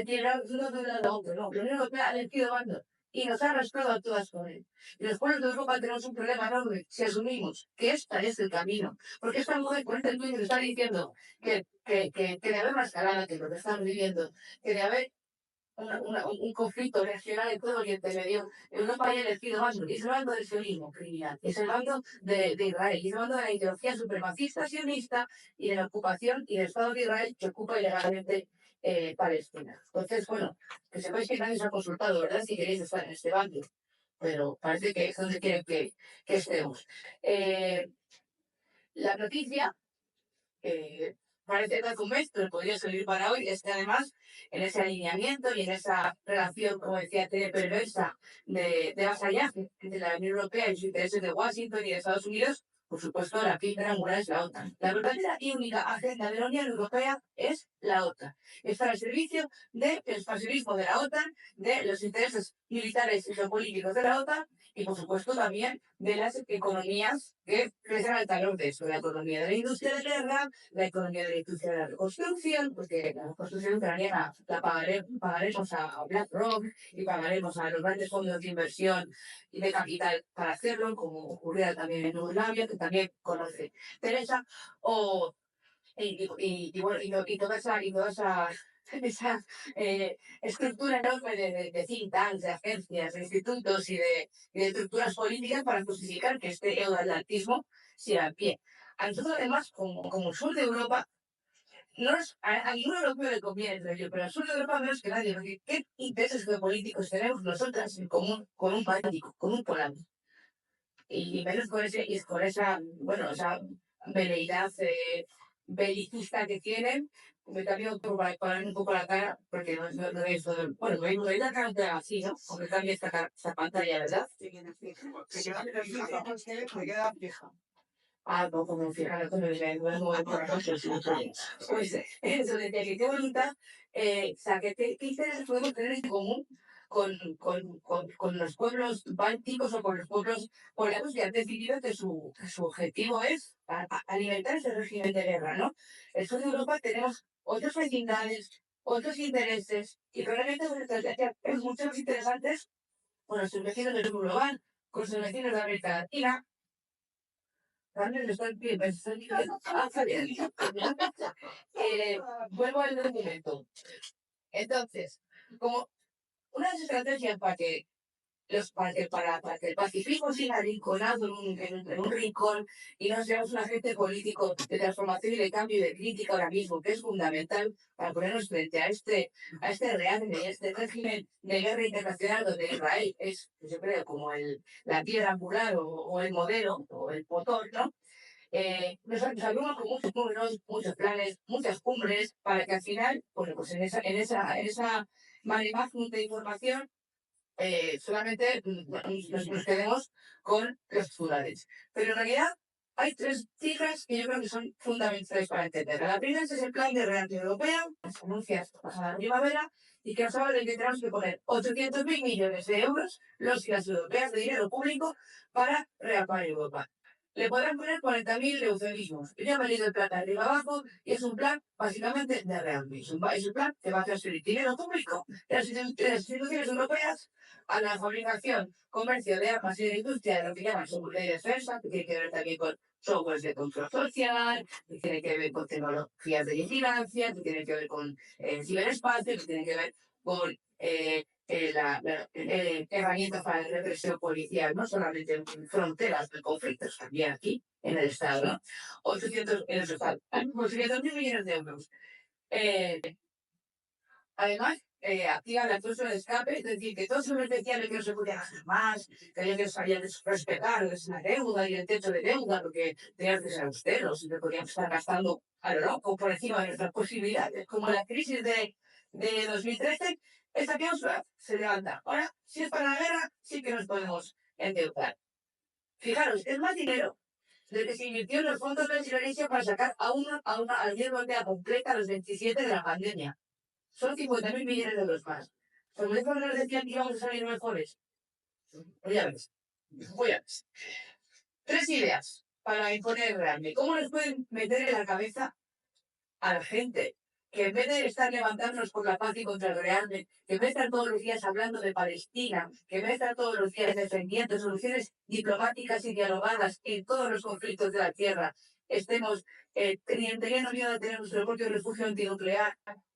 tirando de un lado a otro, ¿no? La Unión Europea ha elegido bando y nos ha arrastrado a todas con él. Y los pueblos de Europa tenemos un problema enorme si asumimos que este es el camino. Porque esta mujer con este tuit está diciendo que de haber una escalada, que es lo que estamos viviendo, que de haber un conflicto regional en todo Oriente Medio, Europa haya elegido bando. Y es el bando del sionismo criminal, es el bando de Israel, y es el bando de la ideología supremacista sionista y de la ocupación y del Estado de Israel que ocupa ilegalmente Palestina. Entonces, bueno, que sepáis que nadie se ha consultado, ¿verdad? Si queréis estar en este bando. Pero parece que es donde quieren que estemos. La noticia, parece que hace un mes, pero podría servir para hoy, es que además en ese alineamiento y en esa relación, como decía Tere, perversa de vasallaje entre la Unión Europea y sus intereses de Washington y de Estados Unidos, por supuesto, la piedra angular es la OTAN. La verdadera y única agenda de la Unión Europea es la OTAN. Está al servicio del expansionismo de la OTAN, de los intereses militares y geopolíticos de la OTAN y, por supuesto, también de las economías que crecen al calor de eso. La economía de la industria de guerra, la economía de la industria de la reconstrucción, porque la reconstrucción ucraniana la pagaremos a BlackRock y pagaremos a los grandes fondos de inversión y de capital para hacerlo, como ocurría también en Yugoslavia, que también conoce Teresa, y toda esa estructura enorme de think tanks, de agencias, de institutos y de estructuras políticas para justificar que este euroatlantismo siga en pie. A nosotros, además, como sur de Europa, a ningún europeo le conviene, pero al sur de Europa menos que nadie, porque ¿qué intereses geopolíticos tenemos nosotras en común con un báltico, con un polaco? Y menos con esa, bueno, esa veleidad belicista que tienen, me también para poner un poco la cara, porque no es todo, bueno, no es la cara así, ¿no? Porque cambia esta pantalla, ¿verdad? Se queda fija. Se queda fija. Ah, no, como fijar, no me mueve por la noche, pues eso, decía que qué bonita, o sea, qué intereses podemos tener en común con los pueblos bálticos o con los pueblos polacos que han decidido que su objetivo es alimentar ese régimen de guerra, ¿no? El sur de Europa tenemos otras vecindades, otros intereses, y probablemente una estrategia mucho más interesantes con nuestros vecinos del sur global, con nuestros vecinos de América Latina, Carmen, vuelvo al documento. Entonces, como unas estrategias para que el pacifismo siga arrinconado en un rincón y no seamos un agente político de transformación y de cambio y de crítica ahora mismo, que es fundamental para ponernos frente a este régimen de guerra internacional donde Israel es, yo creo, como la piedra angular o el modelo o el motor, ¿no? Nos abrimos con muchos números, muchos planes, muchas cumbres, para que al final, bueno, pues en esa maremágnum de información, solamente nos quedemos con los titulares. Pero en realidad hay tres cifras que yo creo que son fundamentales para entenderla. La primera es el plan de reacción europea, que se anuncia esta pasada primavera, y que nos habla de que tenemos que poner 800.000 millones de euros, los y las europeas, de dinero público para rearmar Europa. Le podrán poner 40.000 de eufemismos. Yo me he leído el plan de arriba abajo y es un plan básicamente de rearmismo. Es un plan que va a transferir dinero público de las instituciones europeas a la fabricación, comercio de armas y de industria de lo que llaman seguridad y defensa, que tiene que ver también con software de control social, que tiene que ver con tecnologías de vigilancia, que tiene que ver con ciberespacio, que tiene que ver con herramientas para la represión policial, no solamente en fronteras de conflictos, también aquí, en el Estado, ¿no? 800.000 millones de euros. Además, activa la cláusula de escape, es decir, que todos los especiales que no se podían hacer más, que había que respetar la deuda y el techo de deuda, porque tenían que ser austeros y no podíamos estar gastando a lo loco por encima de nuestras posibilidades. Como la crisis de 2013, esta cláusula se levanta. Ahora, si es para la guerra, sí que nos podemos endeudar. Fijaros, es más dinero del que se invirtió en los fondos de silencio para sacar al Unión Europea completa a los 27 de la pandemia. Son 50.000 millones de euros más. Como eso nos decían que íbamos a salir mejores. Pues ya ves. Voy a ver. Tres ideas para imponer el rearme. ¿Cómo nos pueden meter en la cabeza a la gente que en vez de estar levantándonos por la paz y contra el rearme, que en vez de estar todos los días hablando de Palestina, que en vez de estar todos los días defendiendo soluciones diplomáticas y dialogadas en todos los conflictos de la tierra, estemos teniendo miedo de tener nuestro propio refugio antinuclear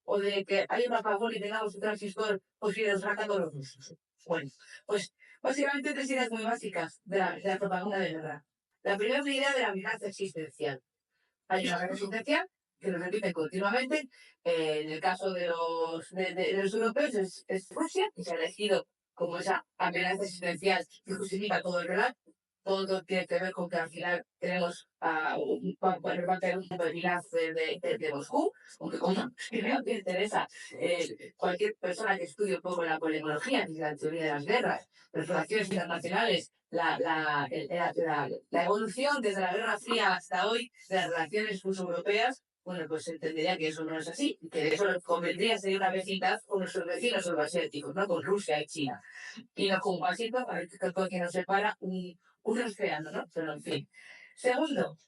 o de que haya un apagón y tengamos un transistor posible sacando los rusos? Bueno, pues básicamente tres ideas muy básicas de la propaganda de guerra. La primera es la idea de la amenaza existencial. Hay una amenaza existencial que lo repiten continuamente. En el caso de los europeos es Rusia, que se ha elegido como esa amenaza existencial que justifica todo el relato. Todo tiene que ver con que al final tenemos un enlace de Moscú, aunque como creo que interesa cualquier persona que estudie un poco la polemología, la teoría de las guerras, las relaciones internacionales, la evolución desde la Guerra Fría hasta hoy de las relaciones ruso-europeas, bueno, pues se entendería que eso no es así, que eso convendría ser una vecindad con nuestros vecinos euroasiáticos, ¿no? Con Rusia y China. Y no con Washington, porque nos separa un océano, ¿no? Pero en fin. Segundo,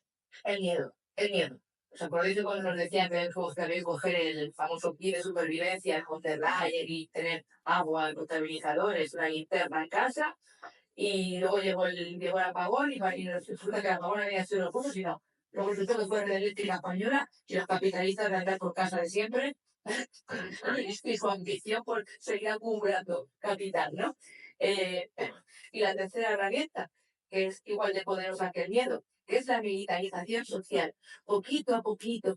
el miedo. El miedo. ¿Os acordáis de cuando nos decían que había que coger el famoso kit de supervivencia, el Hunter Ryan y tener agua, contabilizadores, una linterna en casa? Y luego llegó el apagón y resulta que el apagón había sido los rusos y no. Luego resultó que fue la eléctrica española y los capitalistas de andar por casa de siempre y su ambición por seguir acumulando capital, ¿no? Y la tercera herramienta, que es igual de poderosa que el miedo, que es la militarización social. Poquito a poquito,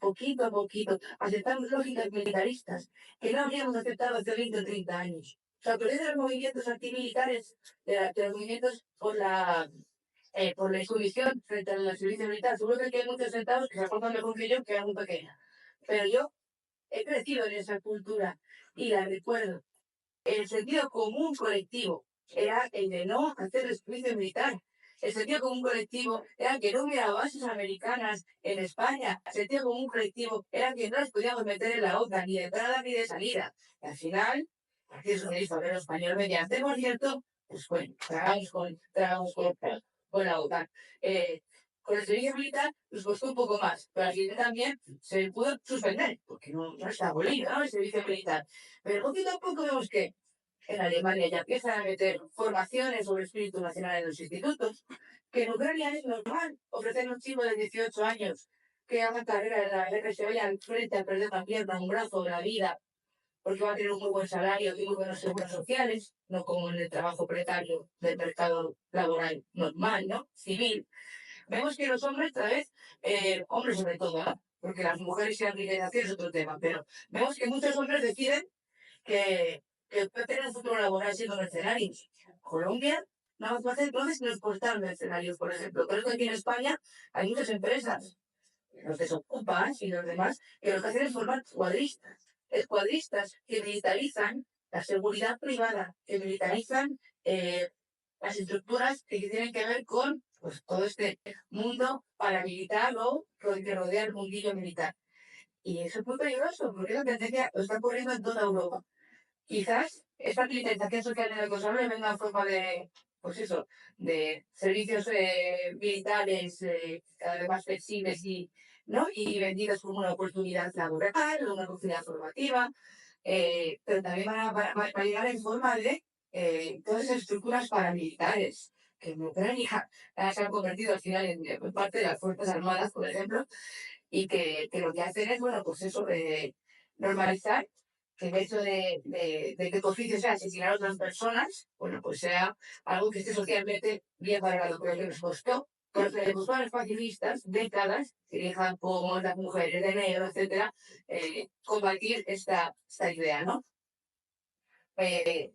aceptamos lógicas militaristas que no habríamos aceptado hace 20 o 30 años. ¿Os acordáis de los movimientos antimilitares, de los movimientos por la insumisión frente al servicio militar? Seguro que hay muchos sentados que se acuerdan mejor que yo, que era muy pequeña. Pero yo he crecido en esa cultura y la recuerdo. El sentido común colectivo era el de no hacer el servicio militar. El sentido común colectivo era que no hubiera bases americanas en España. El sentido común colectivo era que no las podíamos meter en la OTAN, ni de entrada ni de salida. Y al final, el Partido Socialista Obrero Español mediante, por cierto, pues bueno, tragamos con la OTAN. Con el servicio militar nos costó un poco más, pero al final también se pudo suspender, porque no está abolido, ¿no? El servicio militar. Pero poquito a poco vemos que en Alemania ya empiezan a meter formaciones sobre espíritu nacional en los institutos, que en Ucrania es normal ofrecer a un chico de 18 años que haga carrera en la guerra y se vaya al frente a perder una pierna, un brazo, la vida, porque va a tener un muy buen salario y muy buenos seguros sociales, no como en el trabajo precario del mercado laboral normal, ¿no? Civil. Vemos que los hombres, otra vez, hombres sobre todo, ¿no? Porque las mujeres y la privatización es otro tema, pero vemos que muchos hombres deciden que puede tener un futuro laboral siendo mercenarios. Colombia, nada más va a hacer entonces no exportar mercenarios, por ejemplo. Por eso aquí en España hay muchas empresas, los desocupas y los demás, que lo que hacen es formar escuadristas que militarizan la seguridad privada, que militarizan las estructuras que tienen que ver con pues, todo este mundo paramilitar o que rodea el mundillo militar. Y eso es muy peligroso, porque la tendencia lo está ocurriendo en toda Europa. Quizás esta militarización social en la que os hablo venga en forma de, pues eso, de servicios militares cada vez más flexibles ¿no? Y vendidos como una oportunidad laboral, una oportunidad formativa, pero también van a llegar en forma de todas esas estructuras paramilitares que en Ucrania se han convertido al final en parte de las Fuerzas Armadas, por ejemplo, y que lo que hacen es, bueno, pues eso, normalizar que el hecho de que tu oficio sea asesinar a otras personas, bueno, pues sea algo que esté socialmente bien valorado, pero que nos costó, porque le costó a los pacifistas décadas, que dejan como las mujeres de negro, etcétera, combatir esta idea, ¿no? Bueno,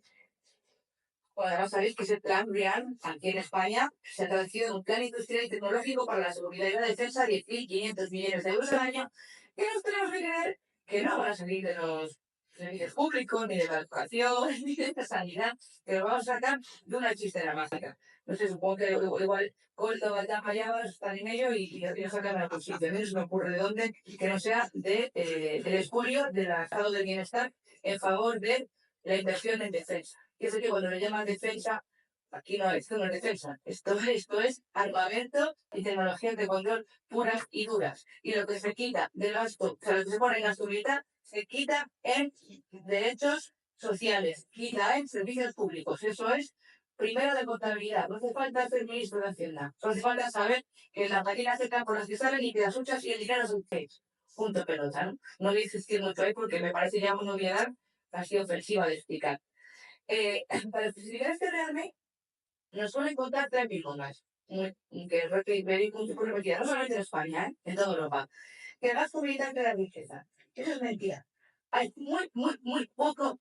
además sabéis que ese plan REAL, aquí en España, se ha traducido en un plan industrial y tecnológico para la seguridad y la defensa, 10.500 millones de euros al año, que nos tenemos que creer que no van a salir de los servicios públicos, ni de la educación, ni de la sanidad, que los vamos a sacar de una chistera mágica. No sé, supongo que igual Coldo, Valdama, Llamas están en ello y nos sacan a la posición. No se me ocurre de dónde, que no sea del expolio del estado del bienestar en favor de la inversión en defensa. Y eso que cuando le llaman defensa, aquí no, esto no es defensa, esto es armamento y tecnologías de control puras y duras. Y lo que se quita del gasto, o sea, lo que se pone en gasto militar, se quita en derechos sociales, quita en servicios públicos. Eso es primero de contabilidad. No hace falta ser ministro de Hacienda. Solo hace falta saber que las gallinas se caen por las que salen y que las huchas y el dinero son seis. Punto pelota, ¿no? No voy a insistir mucho ahí porque me parece ya una obviedad casi ofensiva de explicar. Para los posibilidades que realmente nos suelen contar tres personas, que venir con su repetida, no solamente en España, en toda Europa, que el gasto militar crea riqueza. Eso es mentira. Hay muy poco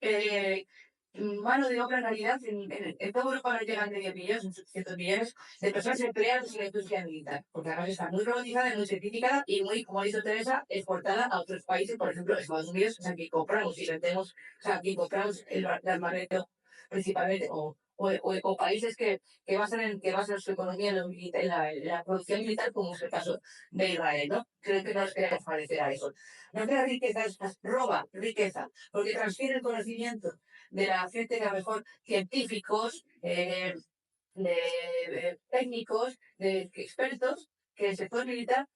mano de obra en realidad. En toda Europa no llegan de 10 millones, 800 millones de personas empleadas en la industria militar, porque además está muy robotizada, muy certificada y muy, como ha dicho Teresa, exportada a otros países, por ejemplo, Estados Unidos, o sea, aquí compramos y vendemos, o sea, aquí compramos el armamento principalmente, o países que basan su economía en la producción militar, como es el caso de Israel, ¿no? Creo que no nos queremos parecer a eso. No crea riqueza, roba riqueza, porque transfiere el conocimiento de la gente que a lo mejor científicos, de técnicos, de expertos, que el sector militar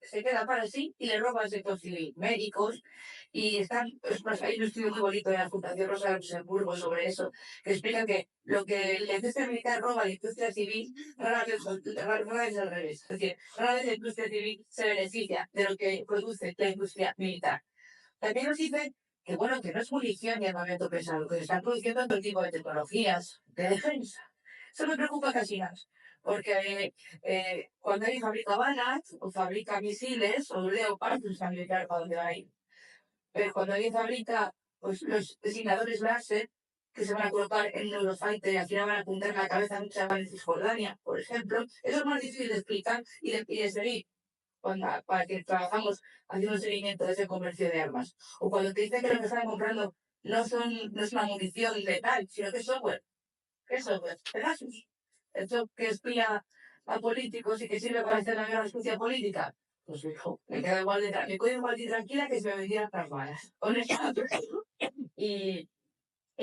se queda para sí y le roba al sector civil, médicos, y hay un estudio muy bonito de la Fundación Rosa de Luxemburgo sobre eso, que explica que lo que la industria militar roba a la industria civil rara vez es al revés. Es decir, rara vez la industria civil se beneficia de lo que produce la industria militar. También nos dicen que bueno, que no es munición ni armamento pesado, que se están produciendo todo tipo de tecnologías de defensa. Eso me preocupa casi más, porque cuando alguien fabrica balas o fabrica misiles o Leopard, pues también claro para dónde va a ir. Pero cuando alguien fabrica pues, los designadores láser que se van a colocar en Eurofighter y al final van a apuntar en la cabeza a muchas chavales de Cisjordania, por ejemplo, eso es más difícil de explicar y de seguir para que trabajamos haciendo un seguimiento de ese comercio de armas. O cuando te dicen que lo que están comprando no es una munición letal, sino que es software. ¿Qué software? Pegasus. Eso que espía a políticos y que sirve para hacer la guerra de justicia política. Pues hijo, me quedo igual de tranquila que si me vendieran las balas. Honestamente. Y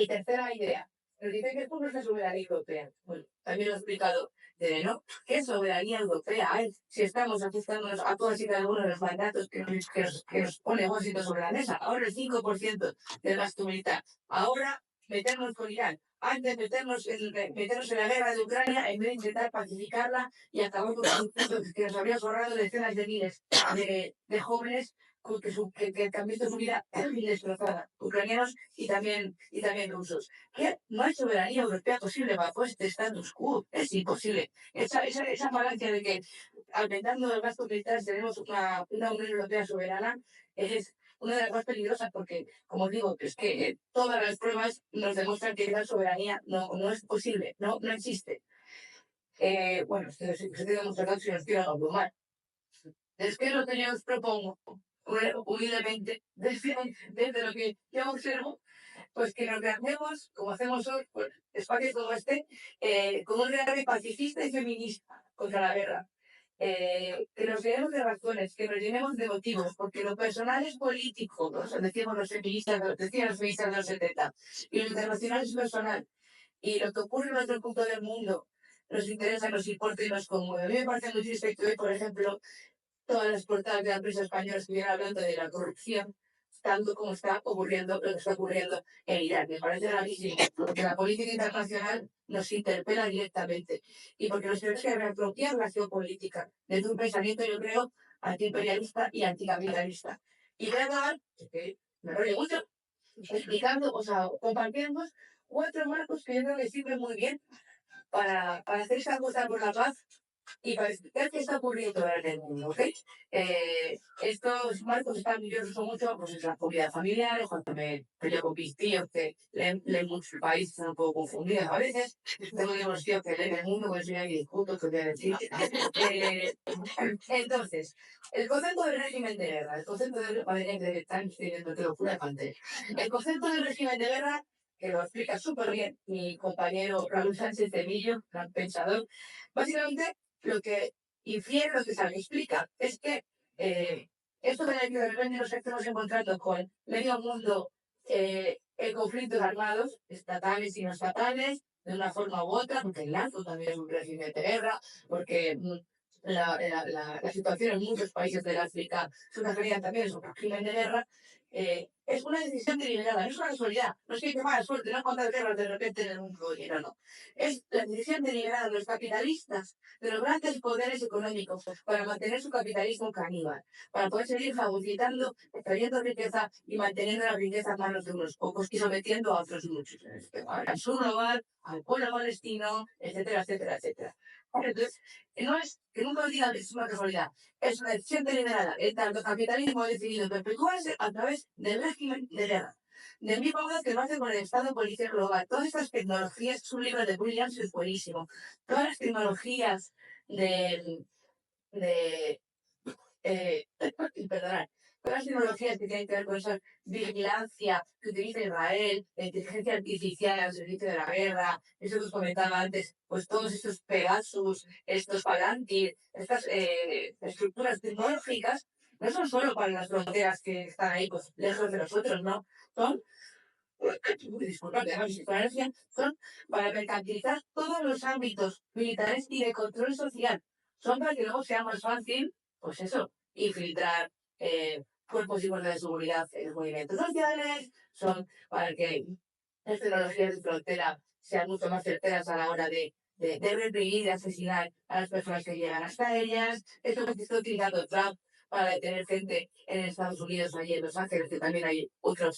tercera idea. Nos dicen que esto no es la soberanía europea. Bueno, también lo he explicado. ¿No? ¿Qué soberanía europea hay si estamos ajustándonos a todos y cada uno de los mandatos que nos pone Washington sobre la mesa? Ahora el 5% del gasto militar. Ahora meternos con Irán, antes meternos en la guerra de Ucrania en vez de intentar pacificarla y acabar con un conflicto que nos habría ahorrado decenas de miles de jóvenes que han visto su vida destrozada, ucranianos y también rusos. ¿Qué? No hay soberanía europea posible bajo este status quo. Es imposible. Esa falacia de que aumentando el gasto militar tenemos una Unión Europea soberana es una de las más peligrosas porque, como digo, es que todas las pruebas nos demuestran que la soberanía no es posible, no existe. Bueno, se tiene demostrado si nos quieren abrumar. Es que lo que yo os propongo, humildemente, desde lo que yo observo, pues que nos reaccionemos, como hacemos hoy, pues, espacios como este, con un reacción pacifista y feminista contra la guerra. Que nos llenemos de razones, que nos llenemos de motivos, porque lo personal es político, ¿no? Decían los feministas de los 70, y lo internacional es personal. Y lo que ocurre en otro punto del mundo nos interesa, nos importa y nos conmueve. A mí me parece muy triste que hoy, por ejemplo, todas las portadas de la prensa española estuvieran hablando de la corrupción, tanto como está ocurriendo lo que está ocurriendo en Irak. Me parece gravísimo, porque la política internacional nos interpela directamente y porque nos tenemos que reapropiar la geopolítica desde un pensamiento, yo creo, antiimperialista y anticapitalista. Y voy a acabar, porque me rollo mucho, explicando, o sea, compartiendo 4 marcos que yo creo que sirven muy bien para hacer esta cosa por la paz y para explicar qué está ocurriendo en el mundo, ¿ok? Estos marcos están, yo uso mucho, pues en las comunidades familiares, cuando me peleo con mis tíos que leen mucho el país, están un poco confundidos a veces. Tengo unos tíos que leen el mundo, con eso ya ni discuto, que voy a decir. Entonces, el concepto del régimen de guerra, el concepto del el concepto del régimen de guerra, que lo explica súper bien mi compañero Raúl Sánchez de Millo, gran pensador, básicamente lo que infiere, lo que se explica, es que esto de que de repente nos estamos encontrando con medio mundo en conflictos armados, estatales y no estatales, de una forma u otra, porque el NATO también es un régimen de guerra, porque la situación en muchos países del África subsahariana también es un régimen de guerra, es una decisión deliberada, no es una casualidad, no es que hay mala suerte, no es cuando guerras de repente en el mundo, no. Es la decisión deliberada de los capitalistas, de los grandes poderes económicos, para mantener su capitalismo caníbal, para poder seguir fagocitando, extrayendo riqueza y manteniendo la riqueza en manos de unos pocos y sometiendo a otros muchos, al sur global, al pueblo palestino, etcétera, etcétera, etcétera. Entonces, no es que nunca digan que es una casualidad, es una decisión deliberada. El capitalismo ha decidido perpetuarse a través del régimen de guerra. Del mismo modo que lo hace con el Estado Policial Global. Todas estas tecnologías, es un libro de Williams, es buenísimo. Todas las tecnologías de perdonad, todas las tecnologías que tienen que ver con esa vigilancia que utiliza Israel, la inteligencia artificial al servicio de la guerra, eso que os comentaba antes, pues todos estos Pegasus, estos Palantir, estas estructuras tecnológicas, no son solo para las fronteras que están ahí, pues lejos de nosotros, ¿no? Son disculpad, son para mercantilizar todos los ámbitos militares y de control social. Son para que luego sea más fácil, pues eso, infiltrar cuerpos y fuerzas de seguridad en los movimientos sociales, son para que las tecnologías de frontera sean mucho más certeras a la hora de reprimir y asesinar a las personas que llegan hasta ellas. Esto que está utilizando Trump para detener gente en Estados Unidos, allí en Los Ángeles, que también hay otro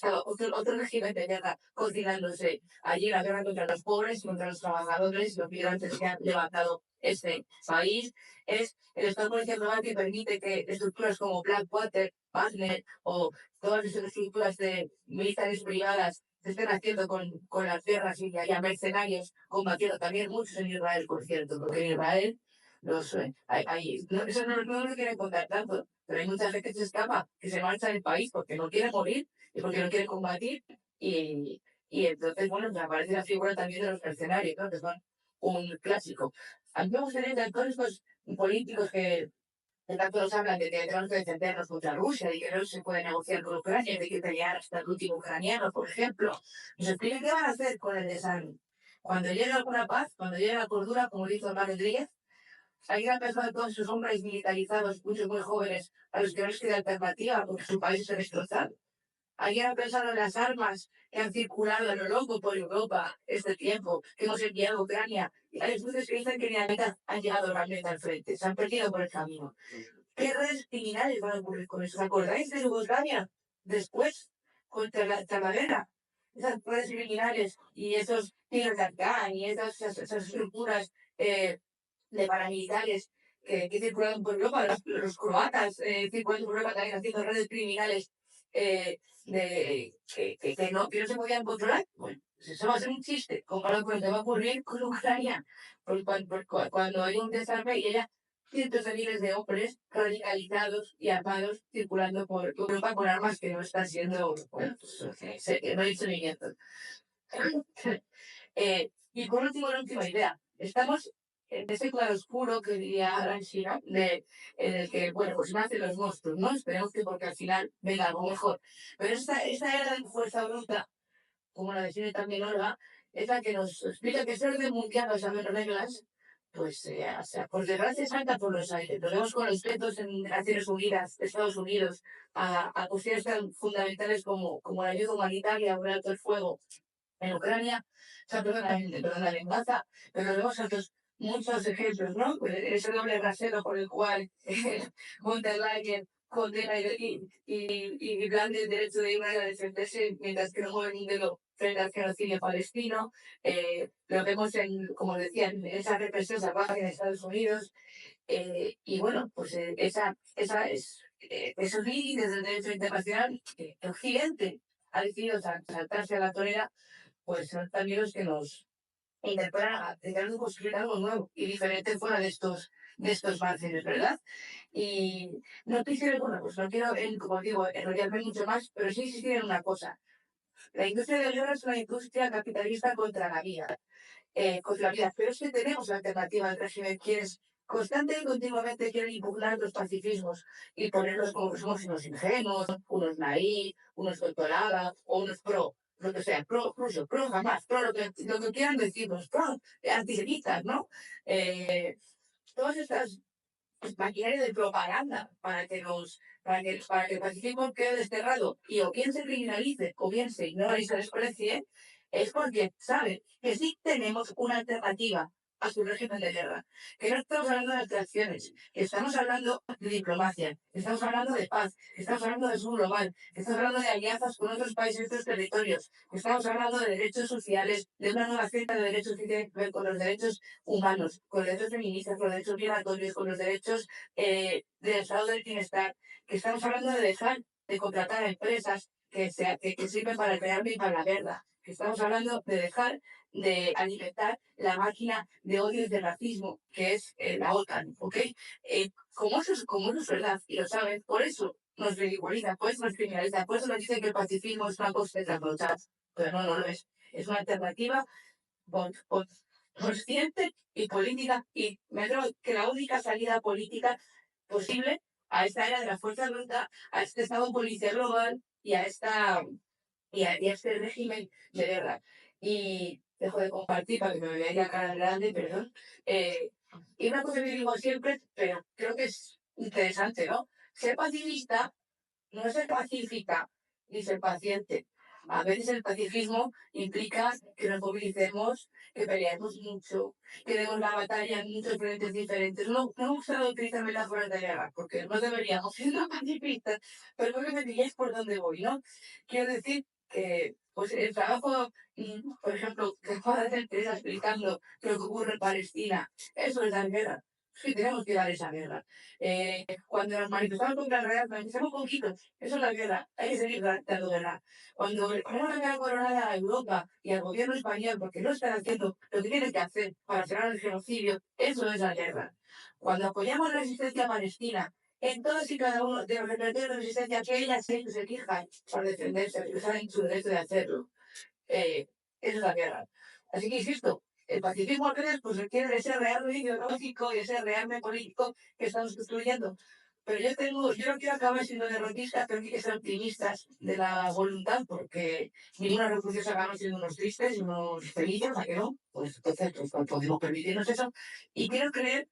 régimen de guerra cocinándose allí, la guerra contra los pobres, contra los trabajadores, los migrantes que han levantado este país. Es el Estado Policial Global que permite que estructuras como Blackwater, Wagner o todas esas estructuras de militares privadas se estén haciendo con las guerras y haya mercenarios combatiendo también muchos en Israel, por cierto, porque en Israel eso no lo quieren contar tanto, pero hay mucha gente que se escapa, que se marcha del país porque no quiere morir y porque no quiere combatir. Y entonces, bueno, me aparece la figura también de los mercenarios, ¿no? Que son un clásico. A mí me gustaría que todos estos políticos que tanto nos hablan de que tenemos que defendernos contra Rusia y que no se puede negociar con Ucrania y de que pelear hasta el último ucraniano, por ejemplo, nos expliquen qué van a hacer con el desarme. Cuando llegue alguna paz, cuando llegue la cordura, como dijo Omar Rodríguez, hay gran persona de todos esos hombres militarizados, muchos muy jóvenes, a los que no les queda alternativa porque su país se ha destrozado. ¿Alguien ha pensado en las armas que han circulado a lo loco por Europa este tiempo, que hemos enviado a Ucrania? Y hay estudios que dicen que ni a la mitad han llegado realmente al frente, se han perdido por el camino. ¿Qué redes criminales van a ocurrir con eso? ¿Os acordáis de Yugoslavia? Después, tras la guerra, esas redes criminales y esos tiros de Arcán y esas estructuras de paramilitares que circularon por Europa, los croatas circulando por Europa también haciendo redes criminales que no se podían controlar. Bueno, pues eso va a ser un chiste comparado con lo que va a ocurrir con Ucrania. Porque cuando hay un desarme y haya cientos de miles de hombres radicalizados y armados circulando por Europa con armas que no están siendo, bueno, pues, que no hay seguimiento. Y por último, la última idea. Estamos en ese claroscuro que diría Gramsci, ¿no? En el que, bueno, pues nacen los monstruos, ¿no? Esperemos que porque al final venga algo mejor. Pero esta era de fuerza bruta, como la define también Olga, es la que nos explica que ese orden mundial, o saber reglas, pues, o sea, por desgracia salta por los aires. Lo vemos con los vetos en Naciones Unidas, Estados Unidos, a cuestiones tan fundamentales como la ayuda humanitaria o el alto el fuego en Ucrania, o sea, perdona, en Gaza, pero vemos otros muchos ejemplos, ¿no? Ese doble rasero por el cual von der Leyen condena y blande el derecho de Israel a defenderse mientras que no mueven un dedo frente al genocidio palestino. Lo vemos como decía, en esa represión salvaje en Estados Unidos. Y bueno, pues esos límites del derecho internacional que Occidente ha decidido saltarse a la torera, pues son también los que nos interpelan a tratar de construir algo nuevo y diferente fuera de estos márgenes, ¿verdad? Y no quisiera, bueno, pues no quiero, como digo, enrollarme mucho más, pero sí insistir en una cosa. La industria de la guerra es una industria capitalista contra la vida, pero es que tenemos la alternativa al régimen, quienes constante y continuamente quieren impugnar los pacifismos y ponerlos como que somos unos ingenuos, unos naí, unos doctorada o unos pro, lo que sea, pro ruso, pro jamás, pro lo que quieran decirnos, pro antisemitas, ¿no? Todas estas maquinaria de propaganda para que el pacifismo quede desterrado y o bien se criminalice o bien se ignore y se desprecie, es porque sabe que sí tenemos una alternativa a su régimen de guerra, que no estamos hablando de abstracciones, que estamos hablando de diplomacia, que estamos hablando de paz, que estamos hablando de sur global, que estamos hablando de alianzas con otros países y otros territorios, que estamos hablando de derechos sociales, de una nueva agenda de derechos que tiene que ver con los derechos humanos, con los derechos feministas, con los derechos migratorios, con los derechos del estado del bienestar, que estamos hablando de dejar de contratar a empresas que sirven para el crearme y para la guerra, que estamos hablando de dejar de alimentar la máquina de odio y de racismo que es la OTAN, ¿ok? Como eso es verdad, y lo saben, por eso nos ridiculiza, por eso nos criminaliza, por eso nos dicen que el pacifismo es una cosa de trasnochar, pero no lo es. Es una alternativa consciente y política, y me creo que la única salida política posible a esta era de la fuerza bruta, a este estado policial global y a este régimen de guerra. Y dejo de compartir para que me vea ya cara grande, perdón. Y una cosa que digo siempre, pero creo que es interesante, ¿no? Ser pacifista no es ser pacífica ni ser paciente. A veces el pacifismo implica que nos movilicemos, que peleemos mucho, que demos la batalla en muchos frentes diferentes. No me gusta utilizar metáforas de guerra, porque no deberíamos ser pacifistas, pero creo que me diríais por dónde voy, ¿no? Quiero decir que pues el trabajo, por ejemplo, que puede hacer Teresa explicando lo que ocurre en Palestina, eso es la guerra. Sí, tenemos que dar esa guerra. Cuando nos manifestamos contra el Real, manifestamos poquitos. Eso es la guerra. Hay que seguir dando guerra. Cuando le ponemos la cara coronada a Europa y al gobierno español porque no están haciendo lo que tienen que hacer para frenar el genocidio, eso es la guerra. Cuando apoyamos la resistencia palestina en todos y cada uno de los repertorios de resistencia que ellas se exijan para defenderse, que saben su derecho de hacerlo, eso es la guerra. Así que insisto, el pacifismo al final pues requiere de ese rearme ideológico y ese rearme político que estamos construyendo. Pero yo no quiero acabar siendo derrotista, pero hay que ser optimistas de la voluntad, porque ninguna revolución se acaba siendo unos tristes y unos felices, ¿a que no? Pues entonces pues, podemos permitirnos eso. Y quiero creer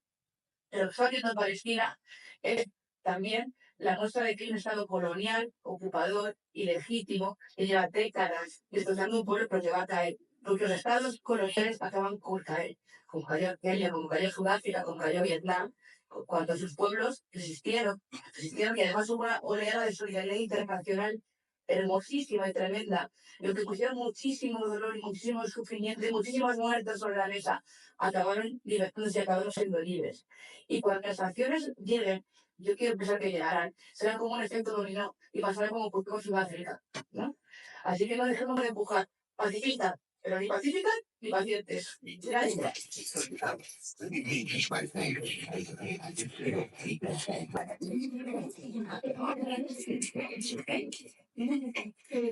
que lo que está haciendo en Palestina es también la muestra de que hay un Estado colonial, ocupador, ilegítimo, que lleva décadas destrozando un pueblo pero que va a caer. Porque los estados coloniales acaban por caer. Como cayó Kenia, como cayó Sudáfrica, como cayó Vietnam, cuando sus pueblos resistieron y además hubo una oleada de solidaridad internacional hermosísima y tremenda, lo que pusieron muchísimo dolor y muchísimo sufrimiento y muchísimas muertes sobre la mesa, acabaron libertándose y acabaron siendo libres. Y cuando las sanciones lleguen, yo quiero pensar que llegarán, serán como un efecto dominó y pasará como ocurrió con Sudáfrica, ¿no? Así que no dejemos de empujar, pacifistas, pero ni pacíficas ni pacientes.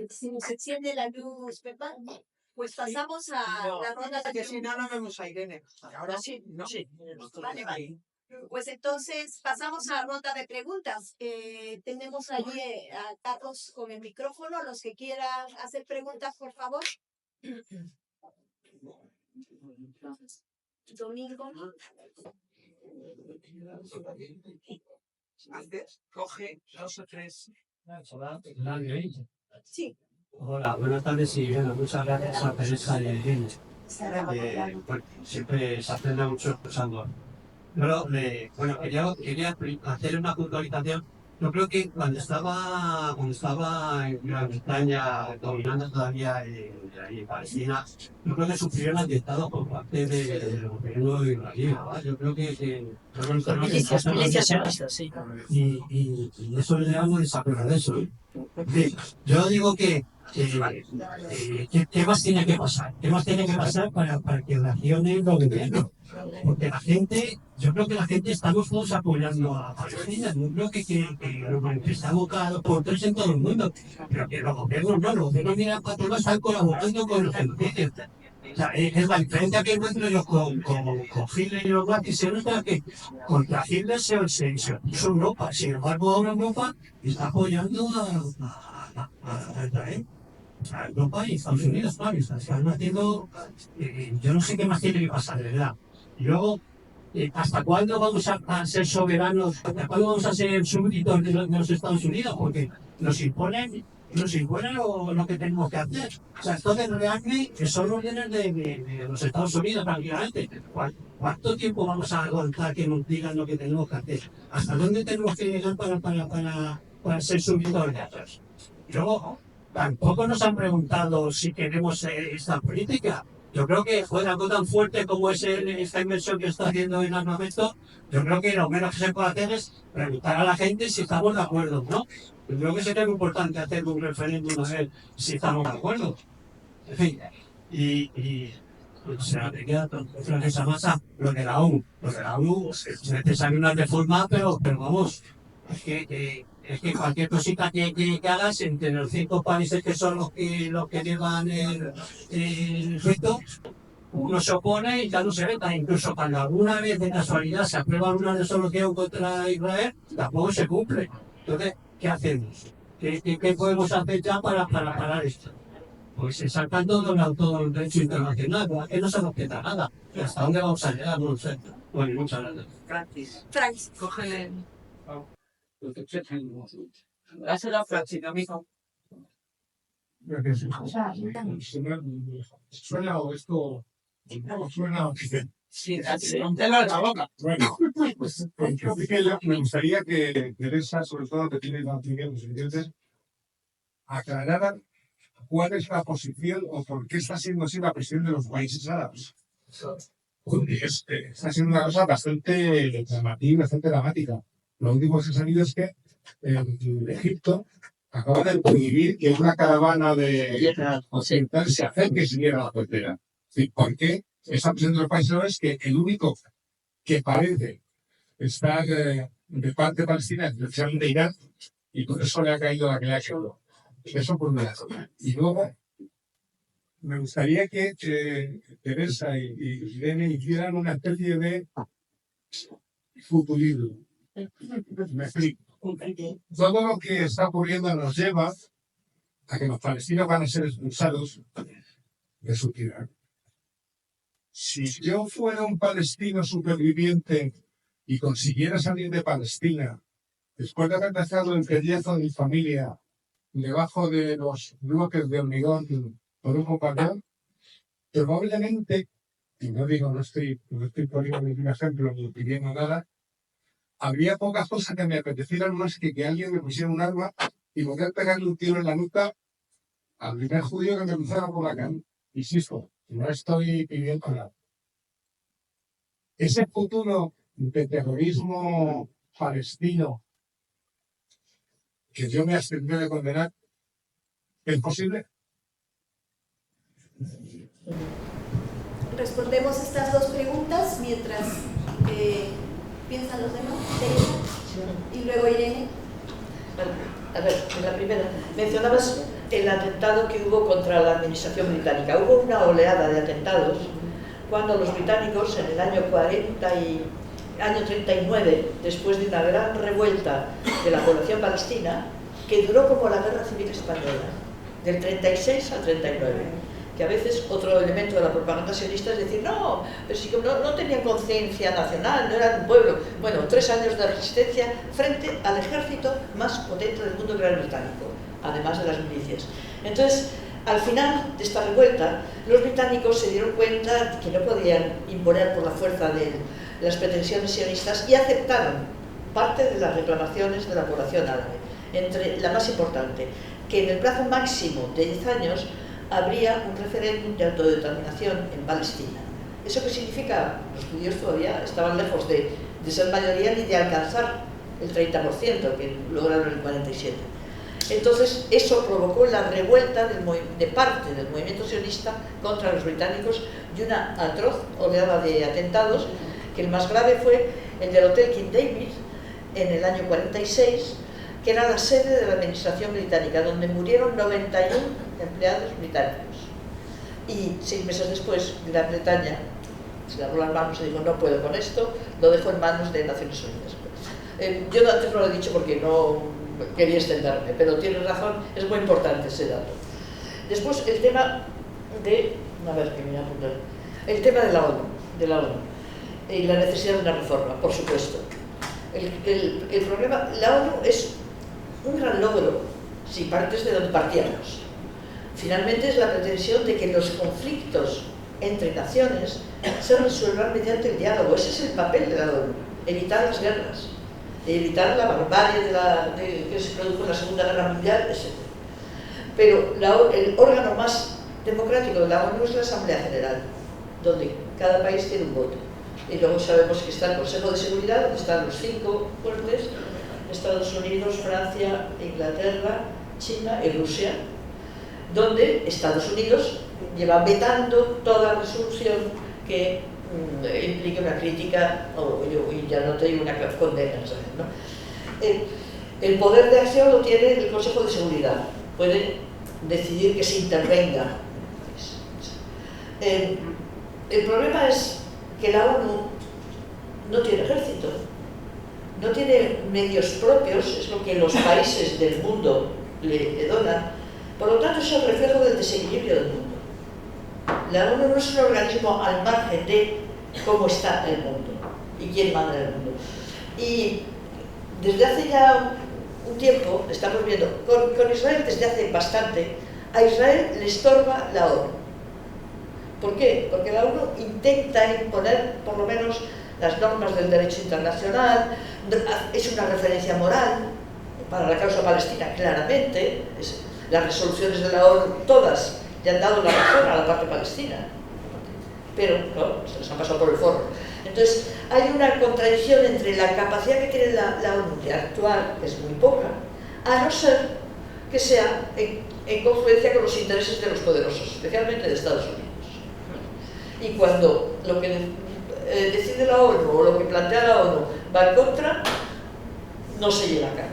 Si nos enciende la luz, Pepa, pues pasamos a la ronda de Que si no, no vemos a Irene. Ahora sí, ¿no? Sí. Vale, vale. Pues entonces pasamos a la ronda de preguntas. Tenemos allí a Carlos con el micrófono. Los que quieran hacer preguntas, por favor. Domingo. Antes, coge 2 o 3. Sí. Hola, buenas tardes y bueno, muchas gracias a Teresa y a Irene. Siempre se aprende mucho escuchando. Pero, bueno, quería hacer una puntualización. Yo creo que cuando estaba en Gran Bretaña dominando todavía en Palestina, yo creo que sufrieron atentados por parte del gobierno israelí, ¿verdad? Yo creo que y eso le damos desaprobar de eso. Yo digo que ¿qué más tiene que pasar? ¿Qué más tiene que pasar para que reaccione el gobierno? Porque la gente, yo creo que la gente estamos todos apoyando a Palestina. Yo creo que lo manifestamos cada 2 por 3 en todo el mundo. Pero que los gobiernos no, los gobiernos miran para todos, están colaborando con los genocidios. O sea, es la diferencia que encuentro yo con Hitler y los nazis. Se nota que contra Hitler se hizo Europa. Sin embargo, ahora Europa está apoyando a Israel. A Europa y Estados Unidos, claro, están haciendo, yo no sé qué más tiene que pasar, de verdad. Y luego, ¿hasta cuándo vamos a ser soberanos? ¿Hasta cuándo vamos a ser súbditos de los Estados Unidos? Porque nos imponen lo que tenemos que hacer. O sea, entonces realmente son órdenes de los Estados Unidos prácticamente. ¿Cuánto tiempo vamos a aguantar que nos digan lo que tenemos que hacer? ¿Hasta dónde tenemos que llegar para ser súbditos de ellos? Y luego, tampoco nos han preguntado si queremos esta política. Yo creo que fue algo tan fuerte como es esta inversión que está haciendo en armamento. Yo creo que lo menos que se puede hacer es preguntar a la gente si estamos de acuerdo, ¿no? Yo creo que sería muy importante hacer un referéndum a ver si estamos de acuerdo. En fin, o sea, me queda otra cosa más lo de la ONU. Lo de la ONU es necesaria una reforma, pero vamos, es que cualquier cosita que hagas entre los 5 países que son los que llevan el reto, uno se opone y ya no se veta. Incluso cuando alguna vez de casualidad se aprueba una resolución contra Israel, tampoco se cumple. Entonces, ¿qué hacemos? ¿Qué podemos hacer ya para parar esto? Pues saltando todo el derecho internacional, que no se respeta nada. ¿Hasta dónde vamos a llegar? No lo sé. Bueno, muchas gracias. Francis. Cógele. Dásela a Francis, amigo. Suena esto, suena Sí, la boca. Bueno, pues me gustaría que Teresa, sobre todo que tiene la opinión de los oyentes, aclarara cuál es la posición o por qué está siendo así la presión de los países árabes. Está siendo una cosa bastante llamativa, bastante dramática. Lo último que se ha sabido es que Egipto acaba de prohibir que una caravana de occidentales se acerque siquiera a la frontera. ¿Por qué? Está presente en los países árabes que el único que parece estar de parte de Palestina es precisamente Irán, y por eso le ha caído la que le ha hecho. Eso por un lado. Y luego, me gustaría que Teresa y Irene hicieran una especie de futurismo. Me explico. Todo lo que está ocurriendo nos lleva a que los palestinos van a ser expulsados de su tierra. Si yo fuera un palestino superviviente y consiguiera salir de Palestina después de haber nacido en pellezo de mi familia, debajo de los bloques de hormigón por un bombardeo, probablemente, y no digo, no estoy poniendo ningún ejemplo ni pidiendo nada, habría pocas cosas que me apetecieran más que alguien me pusiera un arma y poder pegarle un tiro en la nuca al primer judío que me cruzara por la calle. Insisto, no estoy pidiendo nada. Ese futuro de terrorismo palestino que yo me abstendré de condenar, ¿es posible? Respondemos estas dos preguntas mientras piensan los demás. Y luego Irene. A ver, en la primera, mencionabas el atentado que hubo contra la administración británica. Hubo una oleada de atentados cuando los británicos, en el año 39, después de una gran revuelta de la población palestina, que duró como la Guerra Civil Española, del 36 al 39, que a veces otro elemento de la propaganda sionista es decir, no, pero si no tenían conciencia nacional, no eran un pueblo. Bueno, 3 años de resistencia frente al ejército más potente del mundo que era el británico, además de las milicias. Entonces, al final de esta revuelta, los británicos se dieron cuenta que no podían imponer por la fuerza de las pretensiones sionistas y aceptaron parte de las reclamaciones de la población árabe. Entre la más importante, que en el plazo máximo de 10 años habría un referéndum de autodeterminación en Palestina. ¿Eso qué significa? Los judíos todavía estaban lejos de ser mayoría ni de alcanzar el 30%, que lograron en el 47. Entonces, eso provocó la revuelta de parte del movimiento sionista contra los británicos y una atroz oleada de atentados, que el más grave fue el del Hotel King David en el año 46, que era la sede de la administración británica, donde murieron 91 empleados británicos. Y 6 meses después, Gran Bretaña se lavó las manos y dijo, no puedo con esto, lo dejo en manos de Naciones Unidas. Yo antes no lo he dicho porque no quería extenderme, pero tienes razón, es muy importante ese dato. Después, el tema de... A ver, que me voy a apuntar. El tema de la ONU, y la necesidad de una reforma, por supuesto. El problema, la ONU es un gran logro, si partes de donde partíamos. Finalmente es la pretensión de que los conflictos entre naciones se resuelvan mediante el diálogo. Ese es el papel de la ONU, evitar las guerras, evitar la barbarie que se produjo en la Segunda Guerra Mundial, etc. Pero el órgano más democrático de la ONU es la Asamblea General, donde cada país tiene un voto. Y luego sabemos que está el Consejo de Seguridad, donde están los 5 fuertes, Estados Unidos, Francia, Inglaterra, China y Rusia, donde Estados Unidos lleva vetando toda resolución que implique una crítica, y ya no te digo una condena, ¿no? El poder de acción lo tiene el Consejo de Seguridad, puede decidir que se intervenga. El problema es que la ONU no tiene ejército, no tiene medios propios, es lo que los países del mundo le donan, por lo tanto es el reflejo del desequilibrio del mundo. La ONU no es un organismo al margen de cómo está el mundo y quién manda en el mundo. Y desde hace ya un tiempo, estamos viendo, con Israel desde hace bastante, a Israel le estorba la ONU. ¿Por qué? Porque la ONU intenta imponer por lo menos las normas del derecho internacional, es una referencia moral para la causa palestina, claramente. Las resoluciones de la ONU, todas, le han dado la razón a la parte palestina, pero no, se les ha pasado por el forro. Entonces, hay una contradicción entre la capacidad que tiene la ONU de actuar, que es muy poca, a no ser que sea en confluencia con los intereses de los poderosos, especialmente de Estados Unidos. Y cuando lo que decide la ONU o lo que plantea la ONU va en contra, no se lleva a cabo.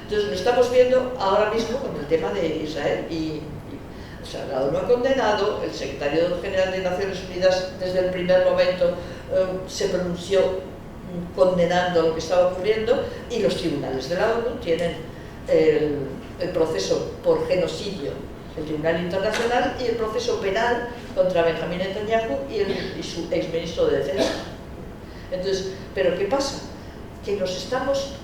Entonces lo estamos viendo ahora mismo con el tema de Israel o sea, la ONU ha condenado, el secretario general de Naciones Unidas desde el primer momento se pronunció condenando lo que estaba ocurriendo, y los tribunales de la ONU tienen el proceso por genocidio, el Tribunal Internacional, y el proceso penal contra Benjamín Netanyahu y su exministro de Defensa. Entonces, ¿pero qué pasa? Que nos estamos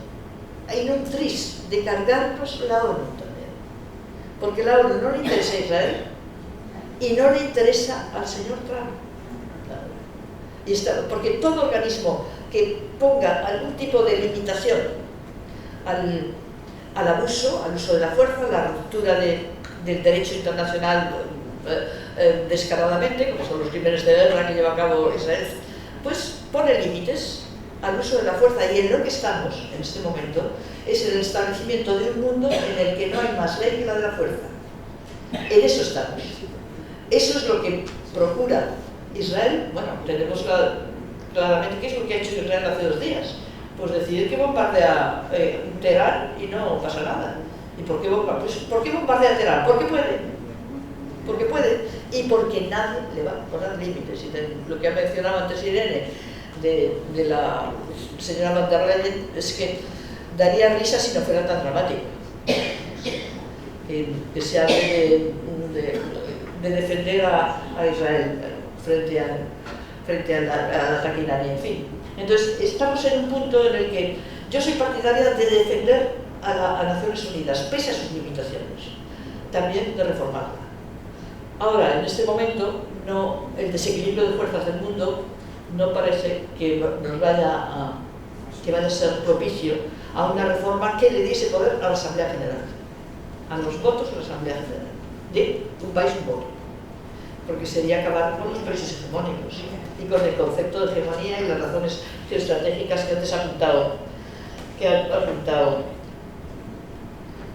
hay un tris de cargarnos la ONU también, porque la ONU no le interesa a Israel y no le interesa al señor Trump. Y porque todo organismo que ponga algún tipo de limitación al abuso, al uso de la fuerza, a la ruptura del derecho internacional descaradamente, como son los crímenes de guerra que lleva a cabo Israel, pues pone límites al uso de la fuerza. Y en lo que estamos en este momento es en el establecimiento de un mundo en el que no hay más ley que la de la fuerza. En eso estamos. Eso es lo que procura Israel. Bueno, tenemos claramente qué es lo que ha hecho Israel hace 2 días. Pues decidir que bombardea Teherán y no pasa nada. ¿Y por qué bombardea Teherán? Porque puede. Porque puede y porque nadie le va a poner límites. Y lo que ha mencionado antes Irene de la señora Van der Leyen es que daría risa si no fuera tan dramático. Que se hable de defender a Israel frente al ataque iraní, en fin. Entonces, estamos en un punto en el que yo soy partidaria de defender a Naciones Unidas, pese a sus limitaciones, también de reformarla. Ahora, en este momento, el desequilibrio de fuerzas del mundo no parece que vaya a ser propicio a una reforma que le diese poder a la Asamblea General, a los votos de la Asamblea General, de un país un voto, porque sería acabar con los países hegemónicos y con el concepto de hegemonía y las razones geoestratégicas que antes ha apuntado